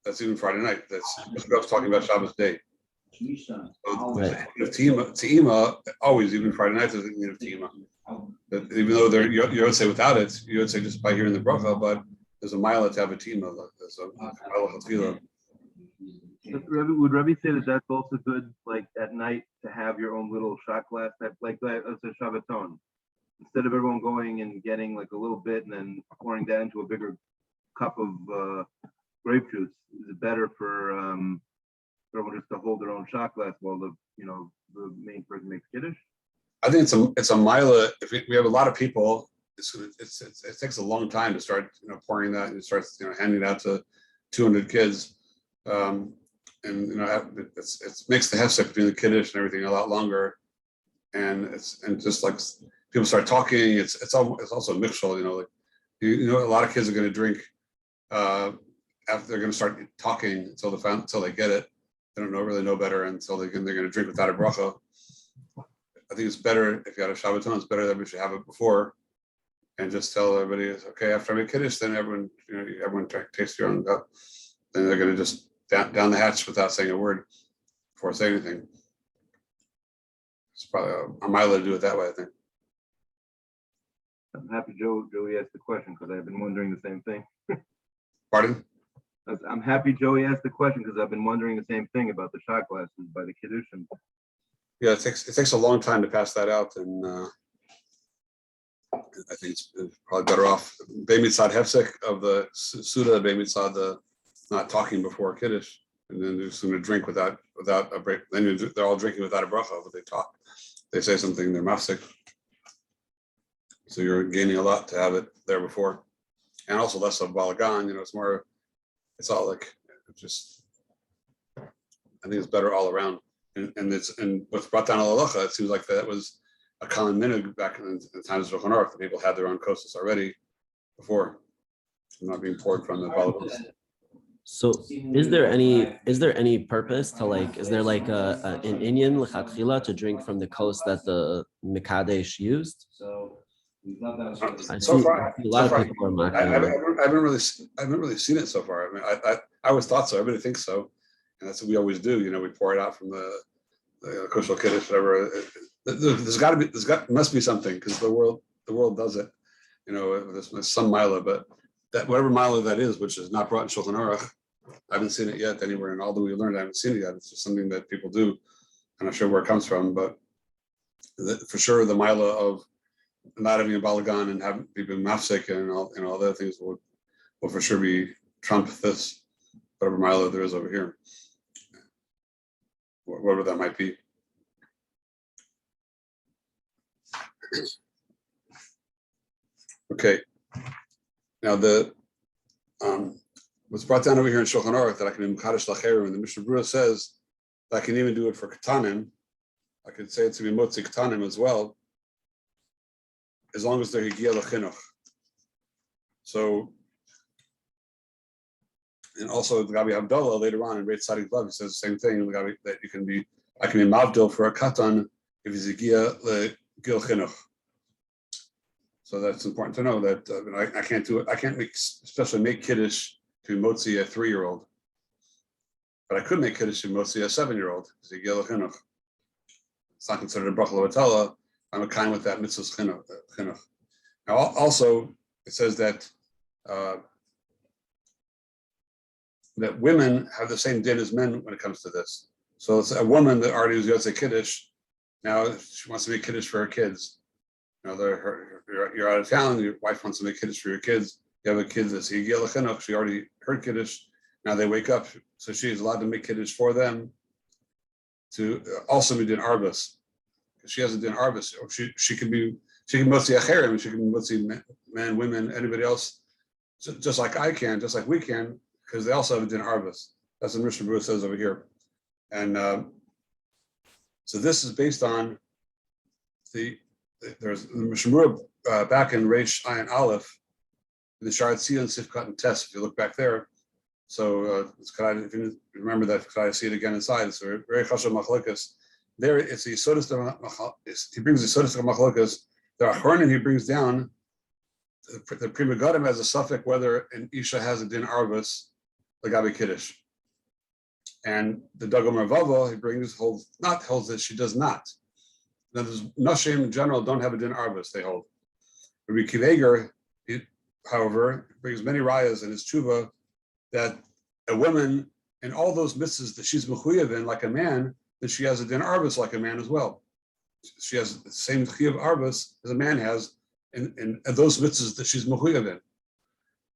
That's even Friday night. That's Brisker Rav's talking about Shabbos day. So Right. Te'ima, always, even Friday night, there's a need of Te'ima. Even though you would say without it, you would say just by hearing the bracha, but there's a mile to have a Te'ima. There's a mile of tefillah. Would Rebbe say that that's also good, like at night, to have your own little shot glass type, like let's say Shabbaton, instead of everyone going and getting like a little bit and then pouring that into a bigger cup of grape juice? Is it better for everyone just to hold their own shot glass while the main person makes kiddush? I think it's a mile. If we have a lot of people, it takes a long time to start pouring that and start handing it out to 200 kids. And it makes the hefsek between the kiddush and everything a lot longer, and just like people start talking, it's also a mixture. A lot of kids are going to drink after they're going to start talking until they get it. They don't really know better until they're going to drink without a bracha. I think it's better if you had a Shabbaton. It's better that we should have it before, and just tell everybody, okay, after I make kiddush, then everyone tastes your own cup. Then they're going to just down the hatch without saying a word before saying anything. It's probably a mile to do it that way, I think. I'm happy Joey asked the question because I've been wondering the same thing. Pardon? I'm happy Joey asked the question because I've been wondering the same thing about the shot glasses by the kiddush. Yeah, it takes a long time to pass that out, and I think it's probably better off Bei Mitzad Hefsek of the Suda, Bei Mitzad the not talking before Kiddush, and then they're just going to drink without a break. Then they're all drinking without a bracha, but they talk. They say something, they're mafsik. So you're gaining a lot to have it there before, and also less of balagan. It's all like I think it's better all around. And what's brought down al-halacha, it seems like that was a common minhag back in the times of Shulchan Aruch. The people had their own kosas already before, not being poured from the balabas. So is there any purpose to is there like an Indian lechatchila to drink from the kos that the Mikadesh used? I So see far, a lot of people are mocking I it. haven't really seen it so far. I mean, I always thought so. Everybody thinks so, and that's what we always do. We pour it out from the kosher kiddush, whatever. Must be something because the world does it. There's some mila, but that whatever mila that is, which is not brought in Shulchan Aruch, I haven't seen it yet anywhere. And although we learned, I haven't seen it yet. It's just something that people do. I'm not sure where it comes from, but for sure the mila of not having a balagan and having people mafsek and all the other things will for sure be trump this whatever mila there is over here, whatever that might be. Okay. Now what's brought down over here in Shulchan Aruch that I can mekadesh lacherim, and the Mishnah Berurah says that I can even do it for katanim. I could say it to be motzi katanim as well, as long as they're higia lechinuch. So, and also the Gabi Havdalah later on in Reit Tzadik Vav, he says the same thing. That I can be mavdil for a katan if he's higia legil chinuch. So that's important to know that I can't do it. I can't especially make kiddush to motzi a 3-year-old, but I could make kiddush to motzi a 7-year-old. It's not considered a bracha levatala. I'm a kind with that mitzvah's chinuch. Now, also it says that that women have the same din as men when it comes to this. So it's a woman that already was Yotzei Kiddush. Now she wants to make Kiddush for her kids. You're out of town, your wife wants to make Kiddush for your kids. You have a kid that's Higia L'Chinuch, she already heard Kiddush. Now they wake up, so she's allowed to make Kiddush for them to also be din arbas. She has a din arbas. She can motzi acherim, she can motzi men, women, anybody else, just like I can, just like we can, because they also have a din arbas. That's what Mishnah Berurah says over here. And so this is based on the there's the Mishmur back in Reish Ayin Aleph, in the Shard Sion Sifkat and Test. If you look back there, so if you remember that, I see it again inside. It's a very chashav machlokas. There, it's the Yisodis. He brings the Yisodis of machlokas. The Achronim he brings down. The Prima Gadim has a suffix whether an Isha has a din arvus lagabi kiddush, and the Dagom Ravava he holds that she does not. Now, Nashim in general don't have a din arvus. They hold. Rabbi Kiveger, however, brings many rayas in his tshuva that a woman in all those mitzvahs that she's mechuyev in, like a man, that she has a din arvus like a man as well. She has the same chiyuv arvus as a man has in those mitzvahs that she's mechuyev in.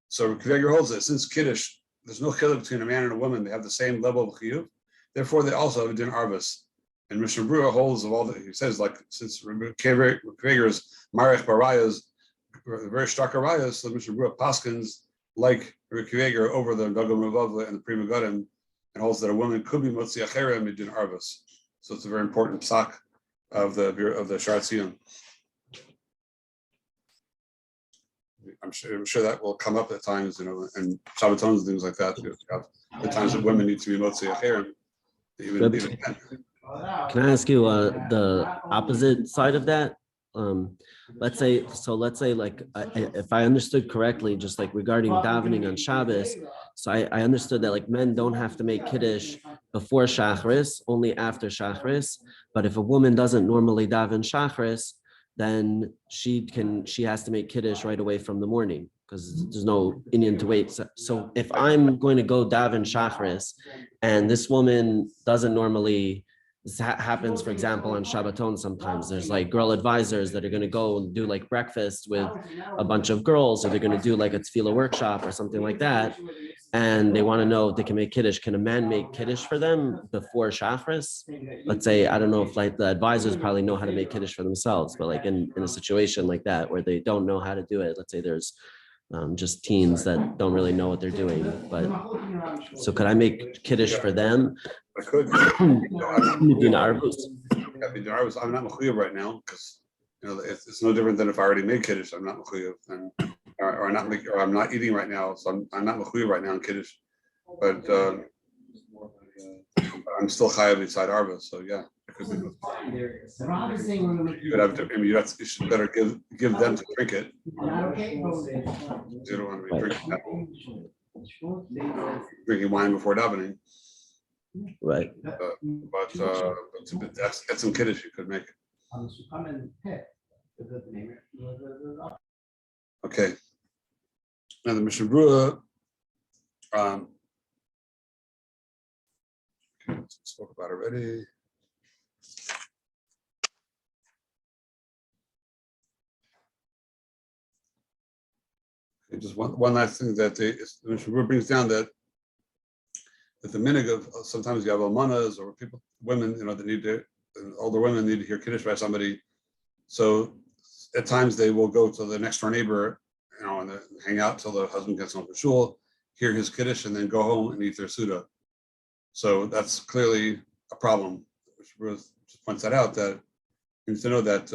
So Kveger holds that since kiddush, there's no chiluk between a man and a woman; they have the same level of chiyuv. Therefore, they also have a din arvus. And Mishnah Berurah holds of all that he says, like since Kveger's marich barayas, very stark arayas, so Mishnah Berurah paskins like Rabbi Kveger over the Dagom Ravava and the Prima Gadim, and holds that a woman could be motzi acherem midin arvus. So it's a very important psak of the Shar Tziyun. I'm sure that will come up at times, and Shabbatons and things like that. The times that women need to be motzi acherem. Even Can I ask you the opposite side of that? Let's say like if I understood correctly, just like regarding davening on Shabbos, so I understood that like men don't have to make kiddush before Shachris, only after Shachris. But if a woman doesn't normally daven Shachris, then she has to make kiddush right away from the morning because there's no Indian to wait. So if I'm going to go daven Shachris, and this woman doesn't normally. This happens, for example, on Shabbaton sometimes. There's like girl advisors that are going to go and do like breakfast with a bunch of girls, or they're going to do like a tefillah workshop or something like that. And they want to know if they can make kiddush. Can a man make kiddush for them before Shachris? Let's say, I don't know if like the advisors probably know how to make kiddush for themselves, but like in a situation like that where they don't know how to do it, let's say there's just teens that don't really know what they're doing. But so could I make kiddush for them? I could. I'm not mechuyev right now because it's no different than if I already made kiddush. I'm not mechuyev, or I'm not eating right now, so I'm not mechuyev right now in kiddush. But I'm still chayav inside arba, so yeah. You should better give them to drink it. You don't want to be drinking wine before davening. Right. But that's some kiddush you could make. Okay. Now the Mishnah Berurah spoke about already. Okay, just one last thing that the Mishnah Berurah brings down that the minig of sometimes you have almanas or women, that need to, older women need to hear kiddush by somebody. So at times they will go to the next door neighbor, and hang out till the husband gets home from shul, hear his kiddush, and then go home and eat their suda. So that's clearly a problem. Which just points that out that you need to know that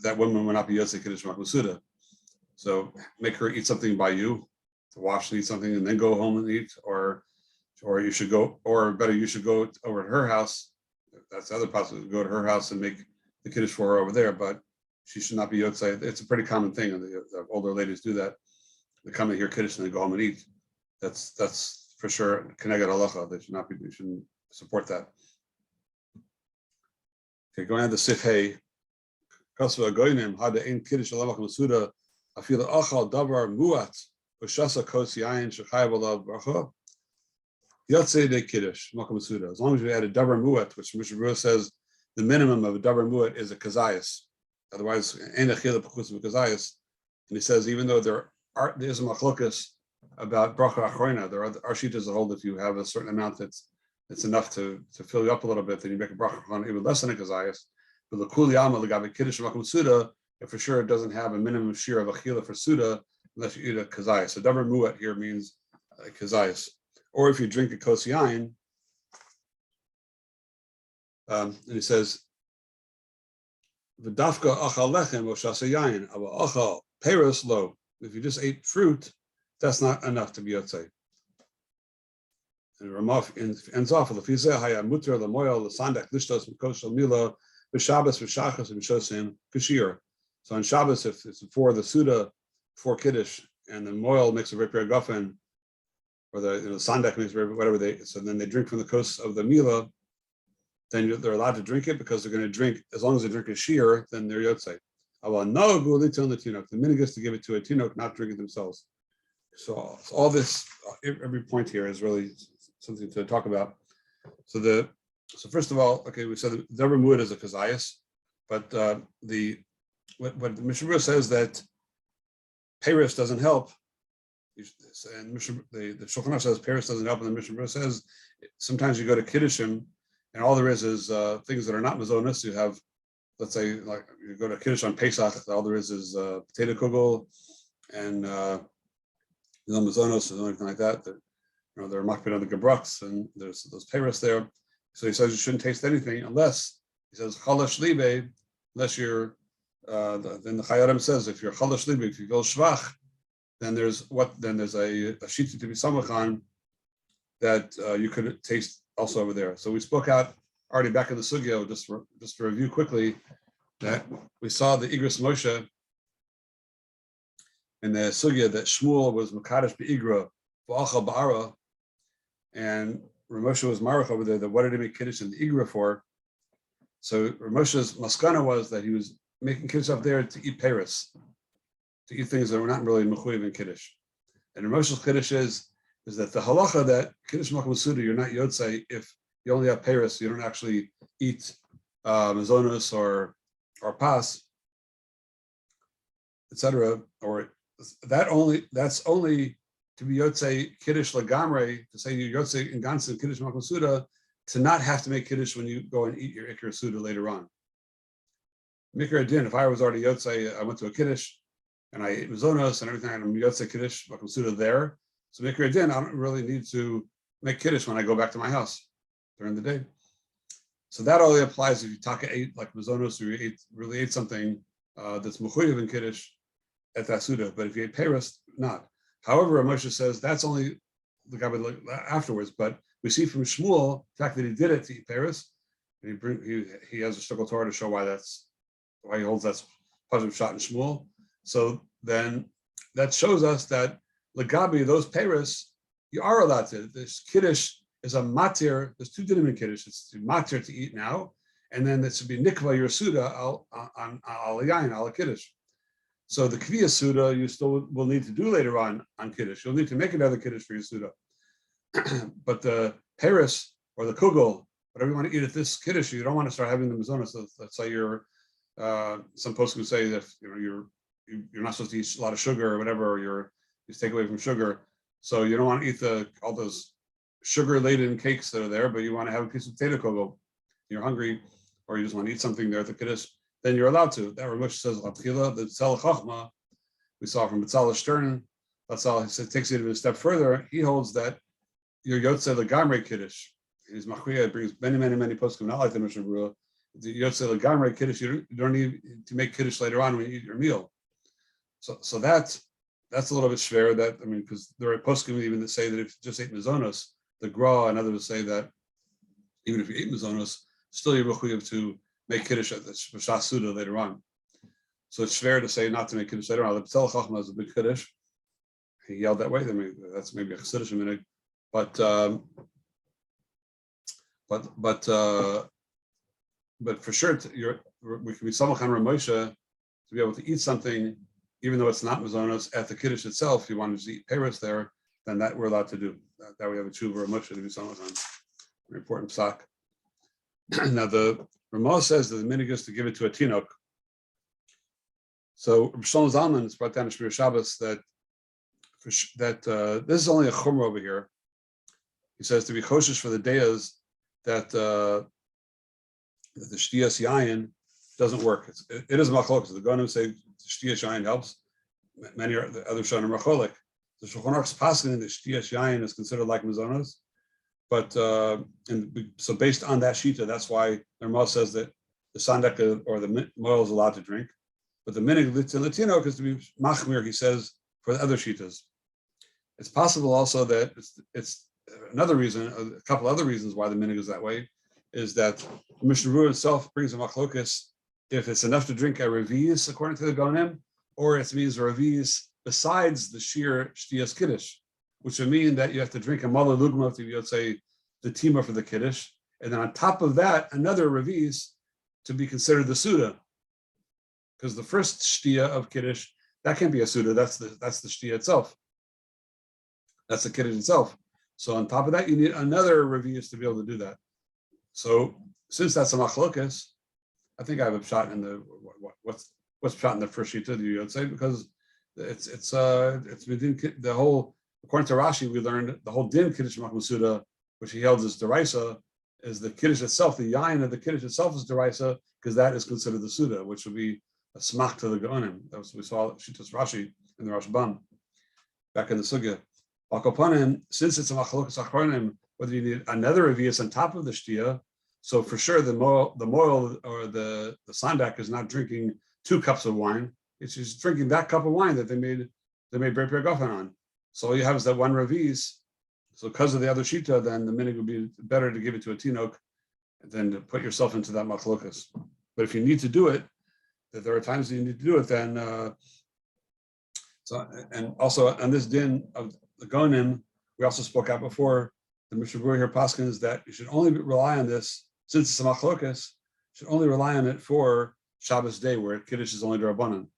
that woman will not be yosei kiddush suda. So make her eat something by you, to wash and eat something, and then go home and eat, or you should go, or better, you should go over to her house. That's the other possibility. Go to her house and make the kiddush for her over there, but she should not be yotzei. It's a pretty common thing, and the older ladies do that. They come and hear kiddush and they go home and eat. That's for sure keneged halacha. They should not be. They shouldn't support that. Okay, going on to Sif Hey. Kasu agoynim hada ein kiddush alavach masuda afila achal davar muat u'shasa kos yayin shechayav alav bracha. Yotzei de kiddush makam masuda. As long as you add a davar muat, which Mishnah Berurah says the minimum of a davar muat is a kazayas. Otherwise, ein achila b'chutz b'kazayas. And he says even though there is a machlokas about bracha achrona, there are shitas that hold if you have a certain amount that's enough to fill you up a little bit, then you make a bracha achrona even less than a kazayas. But l'kul yama l'gabe kiddush makam suda, for sure it doesn't have a minimum share of achila for suda unless you eat a kazayas. So davar muat here means kazayas. Or if you drink a kos yain, and he says V'dafka achal lechem or shasa yayin, aber achal peros lo. If you just ate fruit, that's not enough to be yotzei. And Ramah ends off with the fizeh haya muter lemoyel lesandak lishtos mikoshel mila b'Shabbos v'shachas v'shosim kashir. So on Shabbos, if it's before the Suda, before Kiddush, and the moil makes a repair guffin, or the sandak makes whatever so then they drink from the coast of the Mila, then they're allowed to drink it because they're going to drink, as long as they drink a shear, then they're yotzei. The minig is to give it to a tinok, not drink it themselves. So all this, every point here is really something to talk about. So first of all, okay, we said the Deborah Muad is a kazayas, but what the Mishnah says that Paris doesn't help, and the Shulchan Aruch says Paris doesn't help, and the Mishnah says sometimes you go to Kiddushim, and all there is things that are not mazonos. You have, let's say, like you go to Kiddush on Pesach, all there is potato kugel and mazonos or anything like that. They're makbid on the gebrux, and there's those Paris there. So he says you shouldn't taste anything unless, he says, chalash libe, unless you're, then the Chayarim says, if you're chalash libe, if you go shvach, then there's a shita to be samachan that you could taste also over there. So we spoke out already back in the sugya, just to review quickly, that we saw the Igros Moshe in the sugya that Shmuel was makadosh be'igra v'achal ba'ara, and Ramosha was marach over there, that what did he make kiddush in the igra for? So Ramosha's maskana was that he was making kiddush up there to eat Paris, to eat things that were not really mechuyev in kiddush. And Ramosha's kiddush is that the halacha that kiddush makom suda, you're not yotzei if you only have Paris, you don't actually eat mazonos or pas, etc. Or that's only to be yotzei kiddush lagamre, to say you're yotzei in ganzen kiddush makom suda, to not have to make kiddush when you go and eat your ikar suda later on. Mikra din, if I was already yotzei, I went to a kiddush and I ate mazonos and everything, and I'm yotzei kiddush makom suda there. So mikra din, I don't really need to make kiddush when I go back to my house during the day. So that only applies if you taka ate like mazonos, or you really ate something that's mechuyev in kiddush at that suda. But if you ate Paris, not. However, Moshe says that's only the guy afterwards. But we see from Shmuel the fact that he did it to eat Paris. And he has a shtickle Torah to show why he holds that's positive shot in Shmuel. So then that shows us that Lagabi, those Paris, you are allowed to. This kiddush is a matir. There's two dinim in kiddush. It's matir to eat now, and then it should be nikva your suda al yayin al kiddush. So the kviya suda you still will need to do later on kiddush. You'll need to make another kiddush for your suda. But the Paris or the kugel, whatever you want to eat at this kiddush, you don't want to start having the mazonos. So let's say you're some folks who say that you're not supposed to eat a lot of sugar or whatever, or you take away from sugar. So you don't want to eat all those sugar-laden cakes that are there, but you want to have a piece of potato kugel. You're hungry, or you just want to eat something there at the kiddush. Then you're allowed to. That Ramesh says, the Tzal Chachma, we saw from Tzal Stern, that's all. He takes it even a step further. He holds that your Yotzei Legamrei Kiddush, his Machriya brings many poskim, not like the Mishnah Berurah. The Yotzei Legamrei Kiddush, you don't need to make Kiddush later on when you eat your meal. So that's a little bit schwer, because there are poskim even that say that if you just ate Mazonos, the Gra and others say that even if you ate Mazonos, still you're mechuyev to make Kiddush at the Shas Suda later on. So it's fair to say not to make Kiddush later on. The Tzal Chachma is a big Kiddush. He yelled that way. That's maybe a Chassidish minute, but for sure, we can be Samachan Ramosha to be able to eat something, even though it's not Mazonos at the Kiddush itself. If you wanted to eat Paris there, then that we're allowed to do. That we have a tshuva Ramosha to be Samachan. Very important psak. Now the Ramah says that the minig is to give it to a tinok. So Shlomo Zalman is brought down to Shmir Shabbos that this is only a chumrah over here. He says to be choshesh for the dayas that the shtiyas yayin doesn't work. It is machlok. The Gonim say shtiyas yayin helps. Many other shonim are macholik. The Shulchan Aruch's passing in the shtiyas yayin is considered like mazonos. But and so based on that shita, that's why the Ramah says that the sandak or the moil is allowed to drink. But the minig Latino is to be machmir, he says, for the other shitas. It's possible also that it's another reason, a couple other reasons why the minig is that way, is that the Mishnah Berurah itself brings a machlokas if it's enough to drink a revi'is according to the Gonim, or it means a revi'is besides the shiur shtiyas kiddush, which would mean that you have to drink a mala lugma to be able to say the tima for the kiddush, and then on top of that another revi'is to be considered the suda, because the first shtiya of kiddush that can't be a suda. That's the shtiya itself. That's the kiddush itself. So on top of that, you need another revi'is to be able to do that. So since that's a machlokas, I think I have a shot in the what's shot in the first shita you would say, because it's within the whole, according to Rashi, we learned the whole din kiddush machmusuda, which he held as deraisa, is the kiddush itself, the yayin of the kiddush itself is deraisa, because that is considered the suda, which would be a smach to the gaonim. That was we saw shitas Rashi in the Rashban back in the sugya. Since it's a machlokas achronim, whether you need another revi'us on top of the shtiya, so for sure the moil or the sandak is not drinking 2 cups of wine; it's just drinking that cup of wine that they made Ber Gafen on. So all you have is that one revi'us. So because of the other shita, then the minig would be better to give it to a tinok than to put yourself into that machlokas. But if you need to do it, that there are times that you need to do it, then so, and also on this din of the gonim, we also spoke out before. The Mishnah Berurah here paskins that you should only rely on this, since it's a machlokas, should only rely on it for Shabbos day, where kiddush is only d'Rabbanan.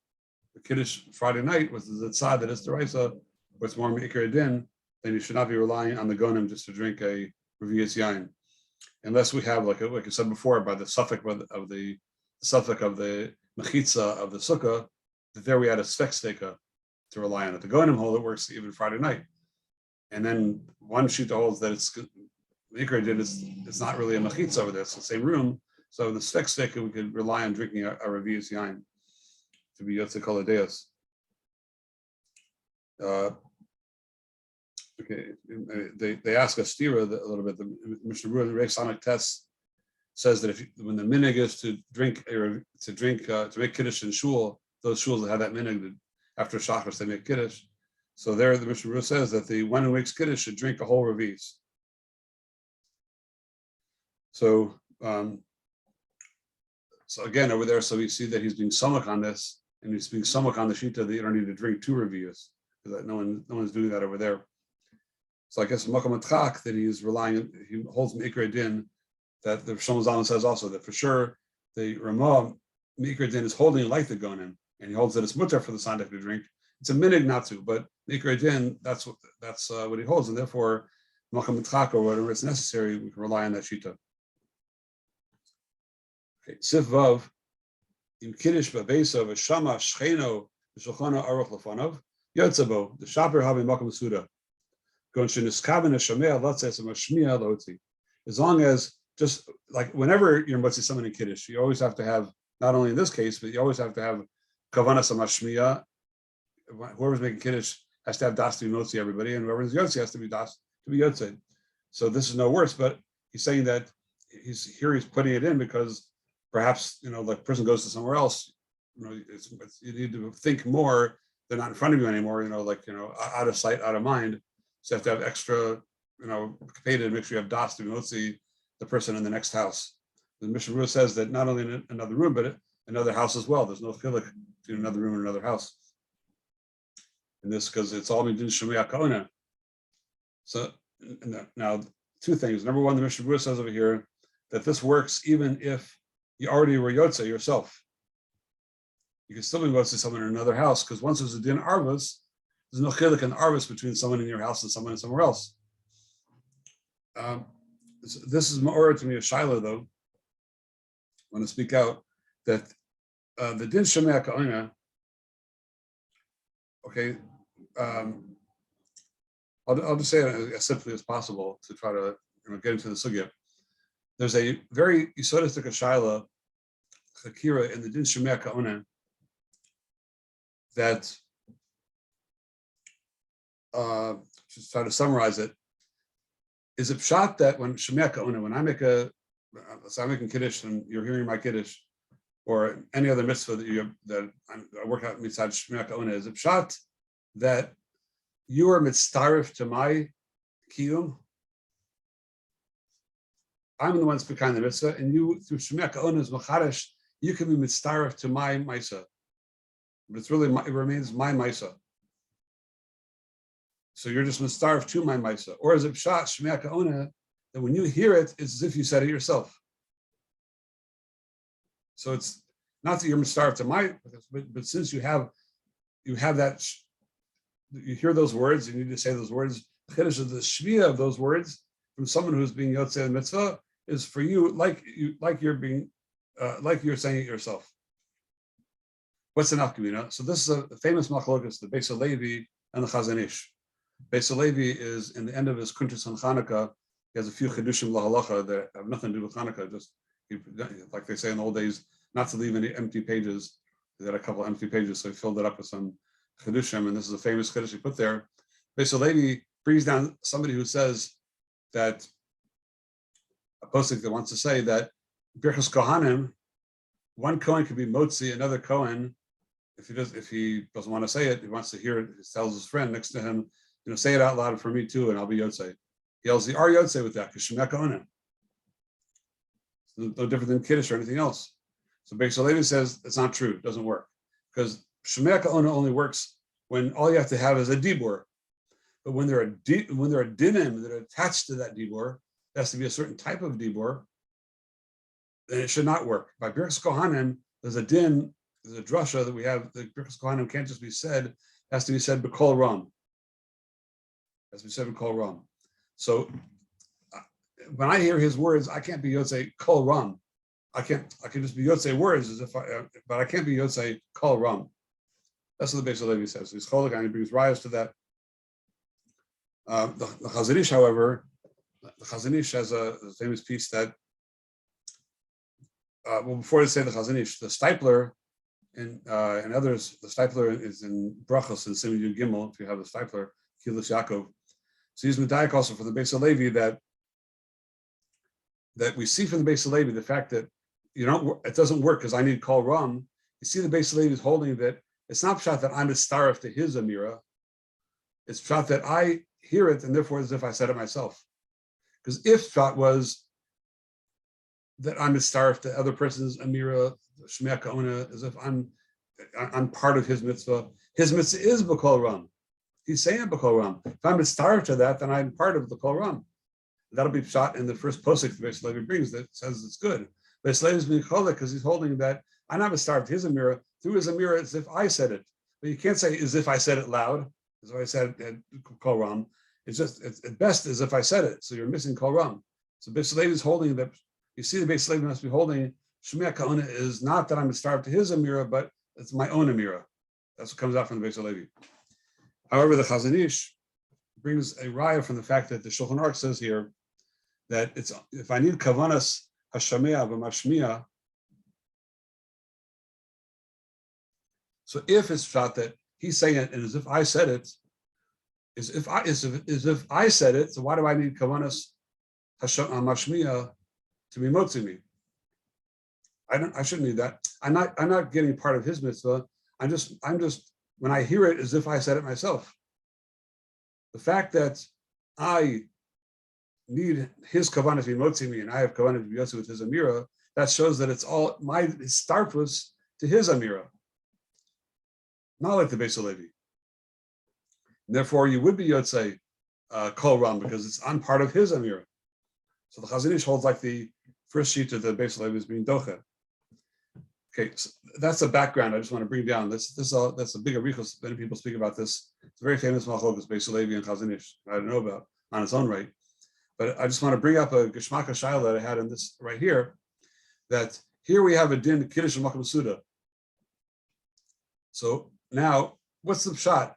The kiddush Friday night was the tzad that is deraisa, where it's more meikar din. Then you should not be relying on the gonim just to drink a revi'us yain, unless we have like I said before by the suffix of the mechitza of the sukkah, that there we had a svek to rely on it. The gonim hold it works even Friday night. And then one shita holds that it's not really a mechitza over there; it's the same room. So the svek we could rely on drinking a revi'us yain to be yotze kol hadeos. Okay, they ask us stira a little bit. The Mishnah Berurah Reish Ayin Gimel says that when the minig is to make kiddush in shul, those shuls that have that minig after shachris they make kiddush. So there, the Mishnah Berurah says that the one who makes kiddush should drink a whole revi'us. So, so again over there, so we see that he's being samach on this, and he's being samach on the shita that you don't need to drink 2 revi'us, because no one's doing that over there. So I guess Makam Atchak that he holds Meikar Din, that the Shlomo Zalman says also that for sure the Ramah Meikar Din is holding like the Gonim, and he holds that it's mutar for the sandak to drink. It's a minig not to, but Meikar Din, that's what he holds, and therefore Makam Atchak or whatever it's necessary, we can rely on that shita. Okay, Sif Vav, Im Kiddush Ba'Beisa V'Shama Shcheno V'Shulchana Aruch Lefanov Yotzabo the Shaper Habi Makam Suda. As long as, just like whenever you're motzi someone in kiddush, you always have to have, not only in this case, but you always have to have kavanas mashmiya. Whoever's making kiddush has to have das to be motzi everybody, and whoever's yotzi has to be das to be yotzi. So this is no worse, but he's saying that he's putting it in because perhaps the person goes to somewhere else. You need to think more. They're not in front of you anymore. Out of sight, out of mind. So you have to have extra, capacity to make sure you have das to motzi the person in the next house. The Mishnah Berurah says that not only in another room, but another house as well. There's no chilik between another room and another house. And this because it's all midin shemiyah kaona. So now 2 things. Number 1, the Mishnah Berurah says over here that this works even if you already were yotze yourself. You can still be yotze someone in another house because once there's a din arvus, there's no chilik and arvus between someone in your house and someone somewhere else. This is ma'ora to me a shaila though. I want to speak out that the din shemei ka'ona. Okay, I'll just say it as simply as possible to try to get into the sugya. There's a very yisodistic shaila chakira in the din shemei ka'ona that. Just try to summarize it. Is it pshat that when Shemei Ka'ona, when I make a so I'm making Kiddush and you're hearing my Kiddush, or any other mitzvah that I work out mitzvah Shmiya Ka'ona, is a pshat that you are mitzdarif to my kiyum. I'm the one speaking the mitzvah, and you through Shmiya Ka'ona's macharish, you can be mitzdarif to my maisa. But it's really it remains my maisa. So you're just mitzdarif to my maisa. Or is it pshat Shmiya Ka'ona that when you hear it, it's as if you said it yourself. So it's not that you're mitzdarif to my, but since you have that, you hear those words, you need to say those words. Chiddush of the shmiya of those words from someone who's being yotzei the mitzvah is for you like you're saying it yourself. What's the nafkamina? So this is a famous machlokas, the Beis Halevi and the Chazon Ish. Beis Halevi is in the end of his Kuntres on Chanukah. He has a few chidushim lahalacha that have nothing to do with Chanukah. Just like they say in the old days, not to leave any empty pages. He had a couple empty pages, so he filled it up with some chidushim, and this is a famous chiddush he put there. Beis Halevi brings down somebody who says that a posuk that wants to say that Birchas Kohanim, one Kohen could be motzi, another Kohen, if he doesn't want to say it, he wants to hear it, he tells his friend next to him, say it out loud for me too, and I'll be yotzei. He yells the Ar yotzei with that, because Shemia Kohanim. No different than Kiddush or anything else. So Beis Halevi says it's not true, it doesn't work. Because Shemia Kohanim only works when all you have to have is a dibur. But when there are dinim that are attached to that dibur, there has to be a certain type of dibur, then it should not work. By Birchas Kohanim, there's a din, there's a drasha that we have, the Birchas Kohanim can't just be said, it has to be said b'kol ram. It has to be said b'kol ram. So when I hear his words, I can't be yotzei kol ram. I can just be yotzei words as if but I can't be yotzei kol ram. That's what the Beis Halevi says. So he's cholik and he brings rayas to that. The Chazon Ish, however, the Chazon Ish has a famous piece that, before they say the Chazon Ish, the Stipler and others, the Stipler is in Brachos and Siman Gimel, if you have the Stipler, Kilas Yaakov. So he's medayik also for the Beis Halevi that we see from the Beis Halevi the fact that it doesn't work because I need kol ram. You see the Beis Halevi is holding that it's not pshat that I'm a starif to his amira. It's pshat that I hear it and therefore as if I said it myself. Because if pshat was that I'm a starif to other person's amira, Shmiya Ka'ona, as if I'm part of his mitzvah. His mitzvah is b'kol ram. He's saying b'kol ram. If I'm a starif to that, then I'm part of the kol ram. That'll be shot in the first posuk the Beis Halevi brings that says it's good. Beis Halevi is being cholik because he's holding that I'm not a starif to his amira. Through his amira, as if I said it. But you can't say as if I said it loud, as if I said kol ram. It's just at best as if I said it. So you're missing kol ram. So Beis Halevi is holding that. You see, the Beis Halevi must be holding Shmiya Ka'ona is not that I'm a starif to his amira, but it's my own amira. That's what comes out from the Beis Halevi. However, the Chazon Ish brings a raya from the fact that the Shulchan Aruch says here that it's if I need kavanas hashamea v'mashmiya. So if it's shot that he's saying it and as if I said it, as if I said it. So why do I need kavanas mashmiya to be motzi me? I shouldn't need that. I'm not getting part of his mitzvah. I'm just when I hear it as if I said it myself. The fact that I need his kavanah to be motzi me and I have kavanah to be yotzi with his amira, that shows that it's all his start was to his amira, not like the Beis Halevi. Therefore, you would be yotzei kol ram because it's on part of his amira. So the Chazon Ish holds like the first sheet of the Beis Halevi is being docha. Okay, so that's the background I just want to bring down. That's a big arichos. Many people speak about this. It's a very famous machlokas, Beis Halevi and Chazon Ish. I don't know about on its own right, but I just want to bring up a geshmaka shayla that I had in this right here. That here we have a din kiddush and makom suda. So now, what's the pshat?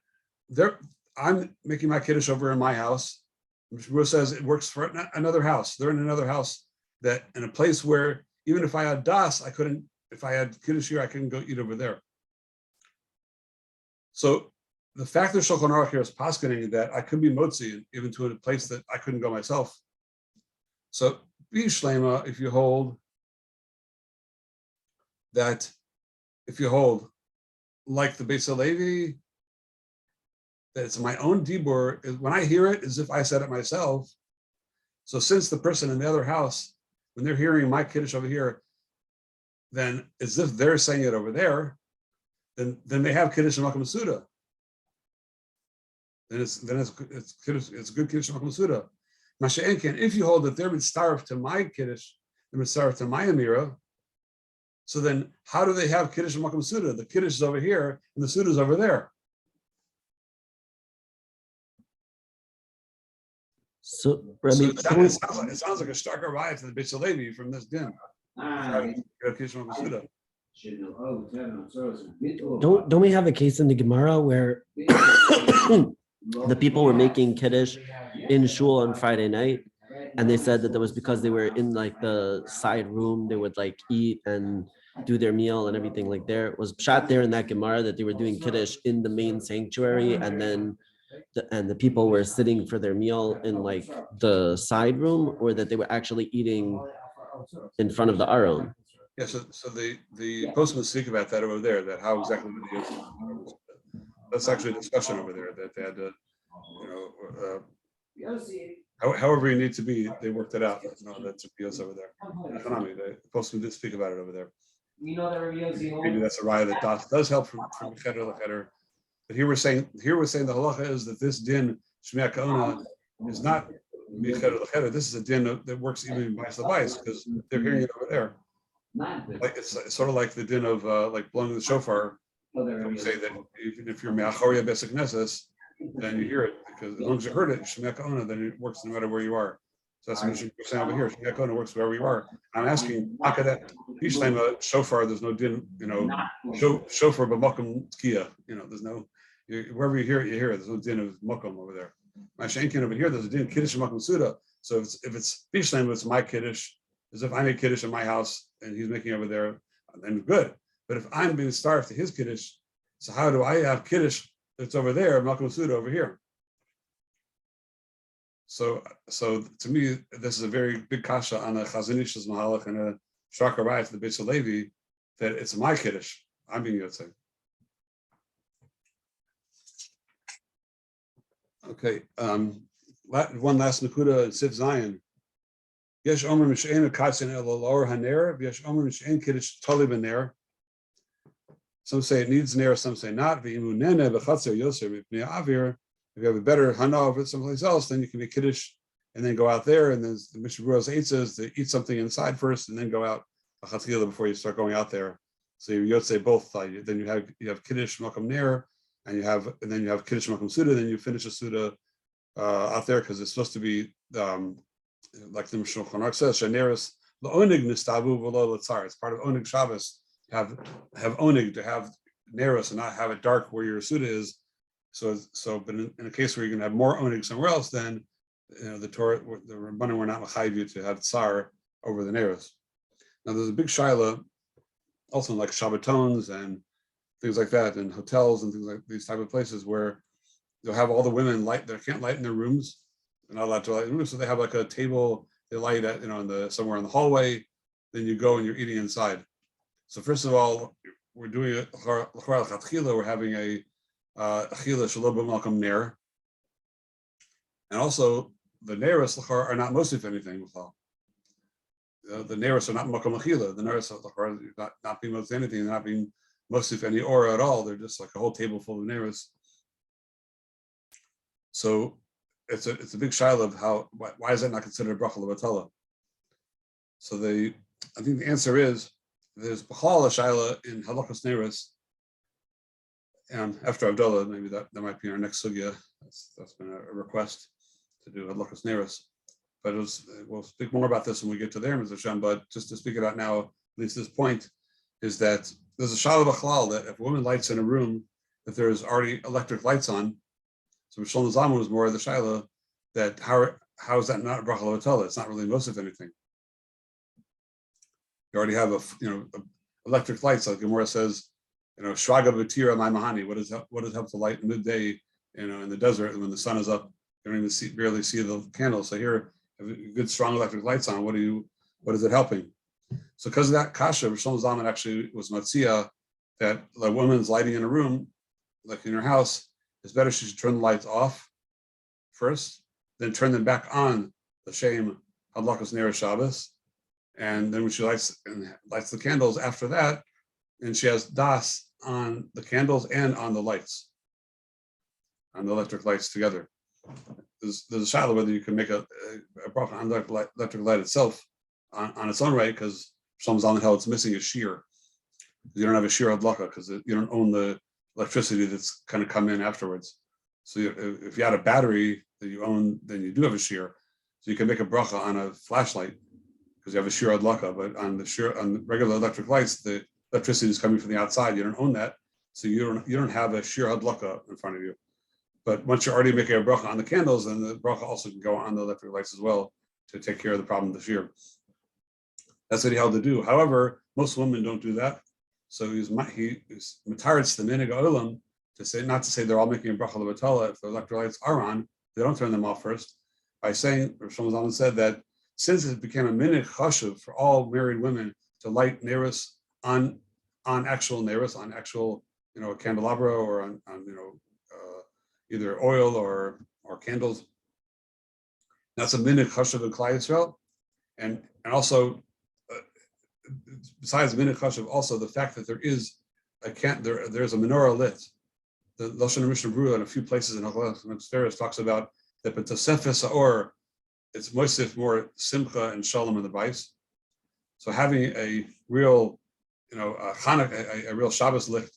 There, I'm making my kiddush over in my house. Shmuel says it works for another house. They're in another house that in a place where even if I had das, I couldn't. If I had kiddush here, I couldn't go eat over there. So the fact that Shulchan Aruch here is paskening that I could be motzi even to a place that I couldn't go myself. So Bishlema, if you hold that, like the Beis Halevi, that it's my own dibur, when I hear it, as if I said it myself. So since the person in the other house, when they're hearing my kiddush over here, then as if they're saying it over there, then they have kiddush and makom suda. Then it's kiddush, it's good kiddush and makom suda. Masha'enken, if you hold that they're mitzaref to my kiddush, they're mitzaref to my amira, so then how do they have kiddush and makom suda? The kiddush is over here and the suda is over there. So, So Rabbi, it sounds like a starker riot to the Beis Halevi from this din. don't we have a case in the Gemara where the people were making kiddush in shul on Friday night, and they said that that was because they were in like the side room, they would like eat and do their meal and everything like there. It was shot there in that Gemara that they were doing kiddush in the main sanctuary, and then the people were sitting for their meal in like the side room, or that they were actually eating in front of the aron. Yeah, so the postman speak about that over there, that how exactly that's actually a discussion over there, that they had to, however you need to be, they worked it out. That's a pios over there. The postman did speak about it over there. Maybe that's a raya that does help from cheder lecheder. But here we're saying the halacha is that this din shmiya kaona is not cheder lecheder. This is a din that works even by the bias, because they're hearing it over there. Like it's sort of like the din of like blowing the shofar. We say that even if you're me'achoria besek neses, then you hear it, because as long as you heard it, shmiya kaona, then it works no matter where you are. So that's what we're saying over here. Shmiya kaona works wherever you are. I'm asking, how could that bishlema shofar? There's no din, shofar b'makom tkiya. There's no, wherever you hear it, you hear it. There's no din of makom over there. My shenkin over here, there's a din kiddush and makom suda. So if it's bishlema, it's my kiddush. As if I make kiddush in my house and he's making over there, then good. But if I'm being starved to his kiddush, so how do I have kiddush that's over there, makom suda over here? So to me, this is a very big kasha on a Chazonish's mahalach and a shakar raya to the Beis Halevi, that it's my kiddush. I'm being yotzei. Okay, one last nakuda in Sif Zion. Yesh omer mishein katzin el lower haner. Yesh omer mishein kiddush tali b'ner. Some say it needs ner, some say not. V'imu nene b'chatzer yoser mipnei avir. If you have a better hana over someplace else, then you can be kiddush and then go out there. And then the Mishnah Berurah's eight says to eat something inside first and then go out a chatchila before you start going out there. So you yotzei both. Then you have kiddush makom ner, and then you have kiddush makom suda. Then you finish a suda out there, because it's supposed to be like the Mishnah Berurah says, shaneris la'onig nistavu v'lo l'tzar. It's part of onig Shabbos. Have onig, to have neros and not have it dark where your suda is. So, but in a case where you're going to have more onig somewhere else, then the Torah, the Rabbanim were not machayiv you to have tsar over the neros. Now, there's a big shaila, also like Shabbatons and things like that, and hotels and things like these type of places where they'll have all the women light. They can't light in their rooms. They're not allowed to light in rooms, so they have like a table they light at, somewhere in the hallway. Then you go and you're eating inside. So first of all, we're doing it. We're having a achila shalom b'malkam ner, and also the neros are not mostly if anything. The neros are not malkam achila. The neros are not being mostly anything. They're not being mostly if any aura at all. They're just like a whole table full of neros. So it's a big shaila of why is that not considered a bracha levatala? So I think the answer is there's b'chal a shaila in halachos neros. And after Abdullah, maybe that might be our next sugya. That's been a request to do halachos neros. But we'll speak more about this when we get to there, Mr. Hashem. But just to speak about now, at least this point, is that there's a shaila b'chalal that if a woman lights in a room, that there's already electric lights on. So Mishal Nazamu was more of the shaila that how is that not a bracha levatala? It's not really most of anything. You already have electric lights, like Gemara says, shraga b'tira my mahani. What does help to light midday, in the desert, and when the sun is up, you don't even barely see the candles. So here have good strong electric lights on, what is it helping? So because of that kasha, Rishon Zalman actually was matzia that the woman's lighting in a room, like in her house, it's better she should turn the lights off first, then turn them back on the shame hadlakas ner Shabbos, and then when she lights the candles after that, and she has das on the candles and on the lights, on the electric lights together. There's a shadow whether you can make a bracha on the electric light itself on its own right, because some Zalman held it's missing a shiur. You don't have a shiur hadlaka because you don't own the electricity that's kind of come in afterwards. So if you had a battery that you own, then you do have a shiur. So you can make a bracha on a flashlight because you have a shiur hadlaka, but on the regular electric lights, the electricity is coming from the outside. You don't own that, so you don't have a shiur hadlaka in front of you. But once you're already making a bracha on the candles, then the bracha also can go on the electric lights as well to take care of the problem of the shiur. That's what he held to do. However, most women don't do that. So he's mataritz the minig olam to say, not to say they're all making a bracha levatala if the electric lights are on, they don't turn them off first. By saying, Rishon Zalman said that since it became a minig chashuv for all married women to light neris on actual neris, on actual a candelabra or on either oil or candles. That's a minig chashuv in Klal Yisrael, and also besides minig chashuv, also the fact that there's a menorah lit. The Lashon Mishnah Berurah in a few places in Halakhos talks about that b'tosefes haor, it's moisif more simcha and shalom in the bais. So having a real, a real Shabbos lit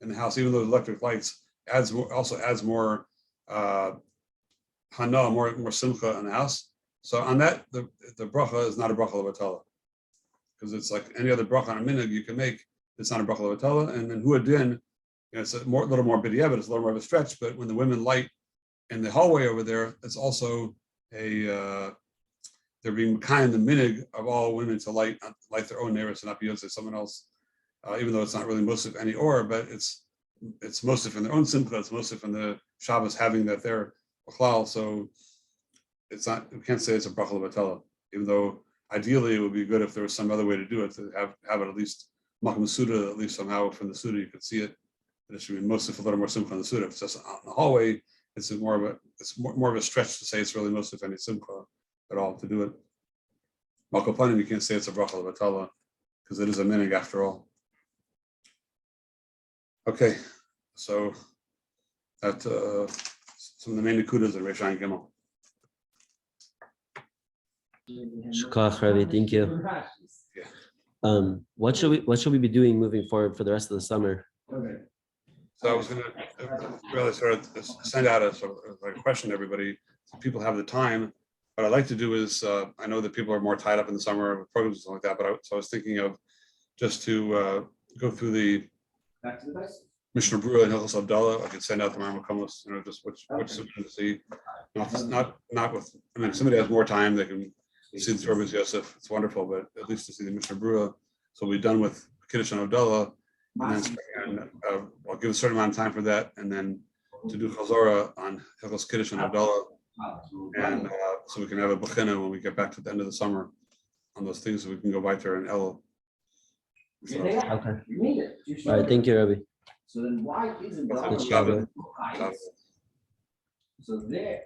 in the house, even though the electric lights also adds more hana, more simcha in the house. So on that, the bracha is not a bracha levatala, because it's like any other bracha on a minhag you can make. It's not a bracha levatala. And then huadin, it's a little more b'diavad, but it's a little more of a stretch. But when the women light in the hallway over there, it's also they're being kind the minhag of all women to light their own neighbors and not be yosef someone else, even though it's not really mosif any or, but it's mosif in their own simcha, it's mosif in the Shabbos having that there b'chlal. So it's not, we can't say it's a bracha levatala, even though ideally it would be good if there was some other way to do it, to have it at least makam suda, at least somehow from the suda you could see it. But it should be mosif a little more simcha in the suda. If it's just out in the hallway, it's more of a stretch to say it's really mosif any simcha at all to do it. Malkapanim, you can't say it's a bracha levatala because it is a minhag after all. Okay, so that some of the main nekudas of Reish Ayin Gimel. Shukach, Rabbi, thank you. Yeah. What should we be doing moving forward for the rest of the summer? Okay. So I was going to really sort of send out a sort of like a question to everybody, so people have the time. What I'd like to do is, I know that people are more tied up in the summer with programs and stuff like that, but so I was thinking of just to go through the Mishnah Berurah and Hilchos Abdallah. I could send out the Marmakomos, just which to see. Not with. I mean, if somebody has more time, they can see the Torah Yosef. It's wonderful, but at least to see the Mishnah Berurah. So we're done with Kiddush and Abdallah, and then I'll give a certain amount of time for that, and then to do Chazorah on Hilchos Kiddush and Abdallah, and so we can have a bechina when we get back to the end of the summer on those things, so we can go weiter and El. So, Okay. All right. Thank you, Rabbi. So then why isn't Shabbos. so there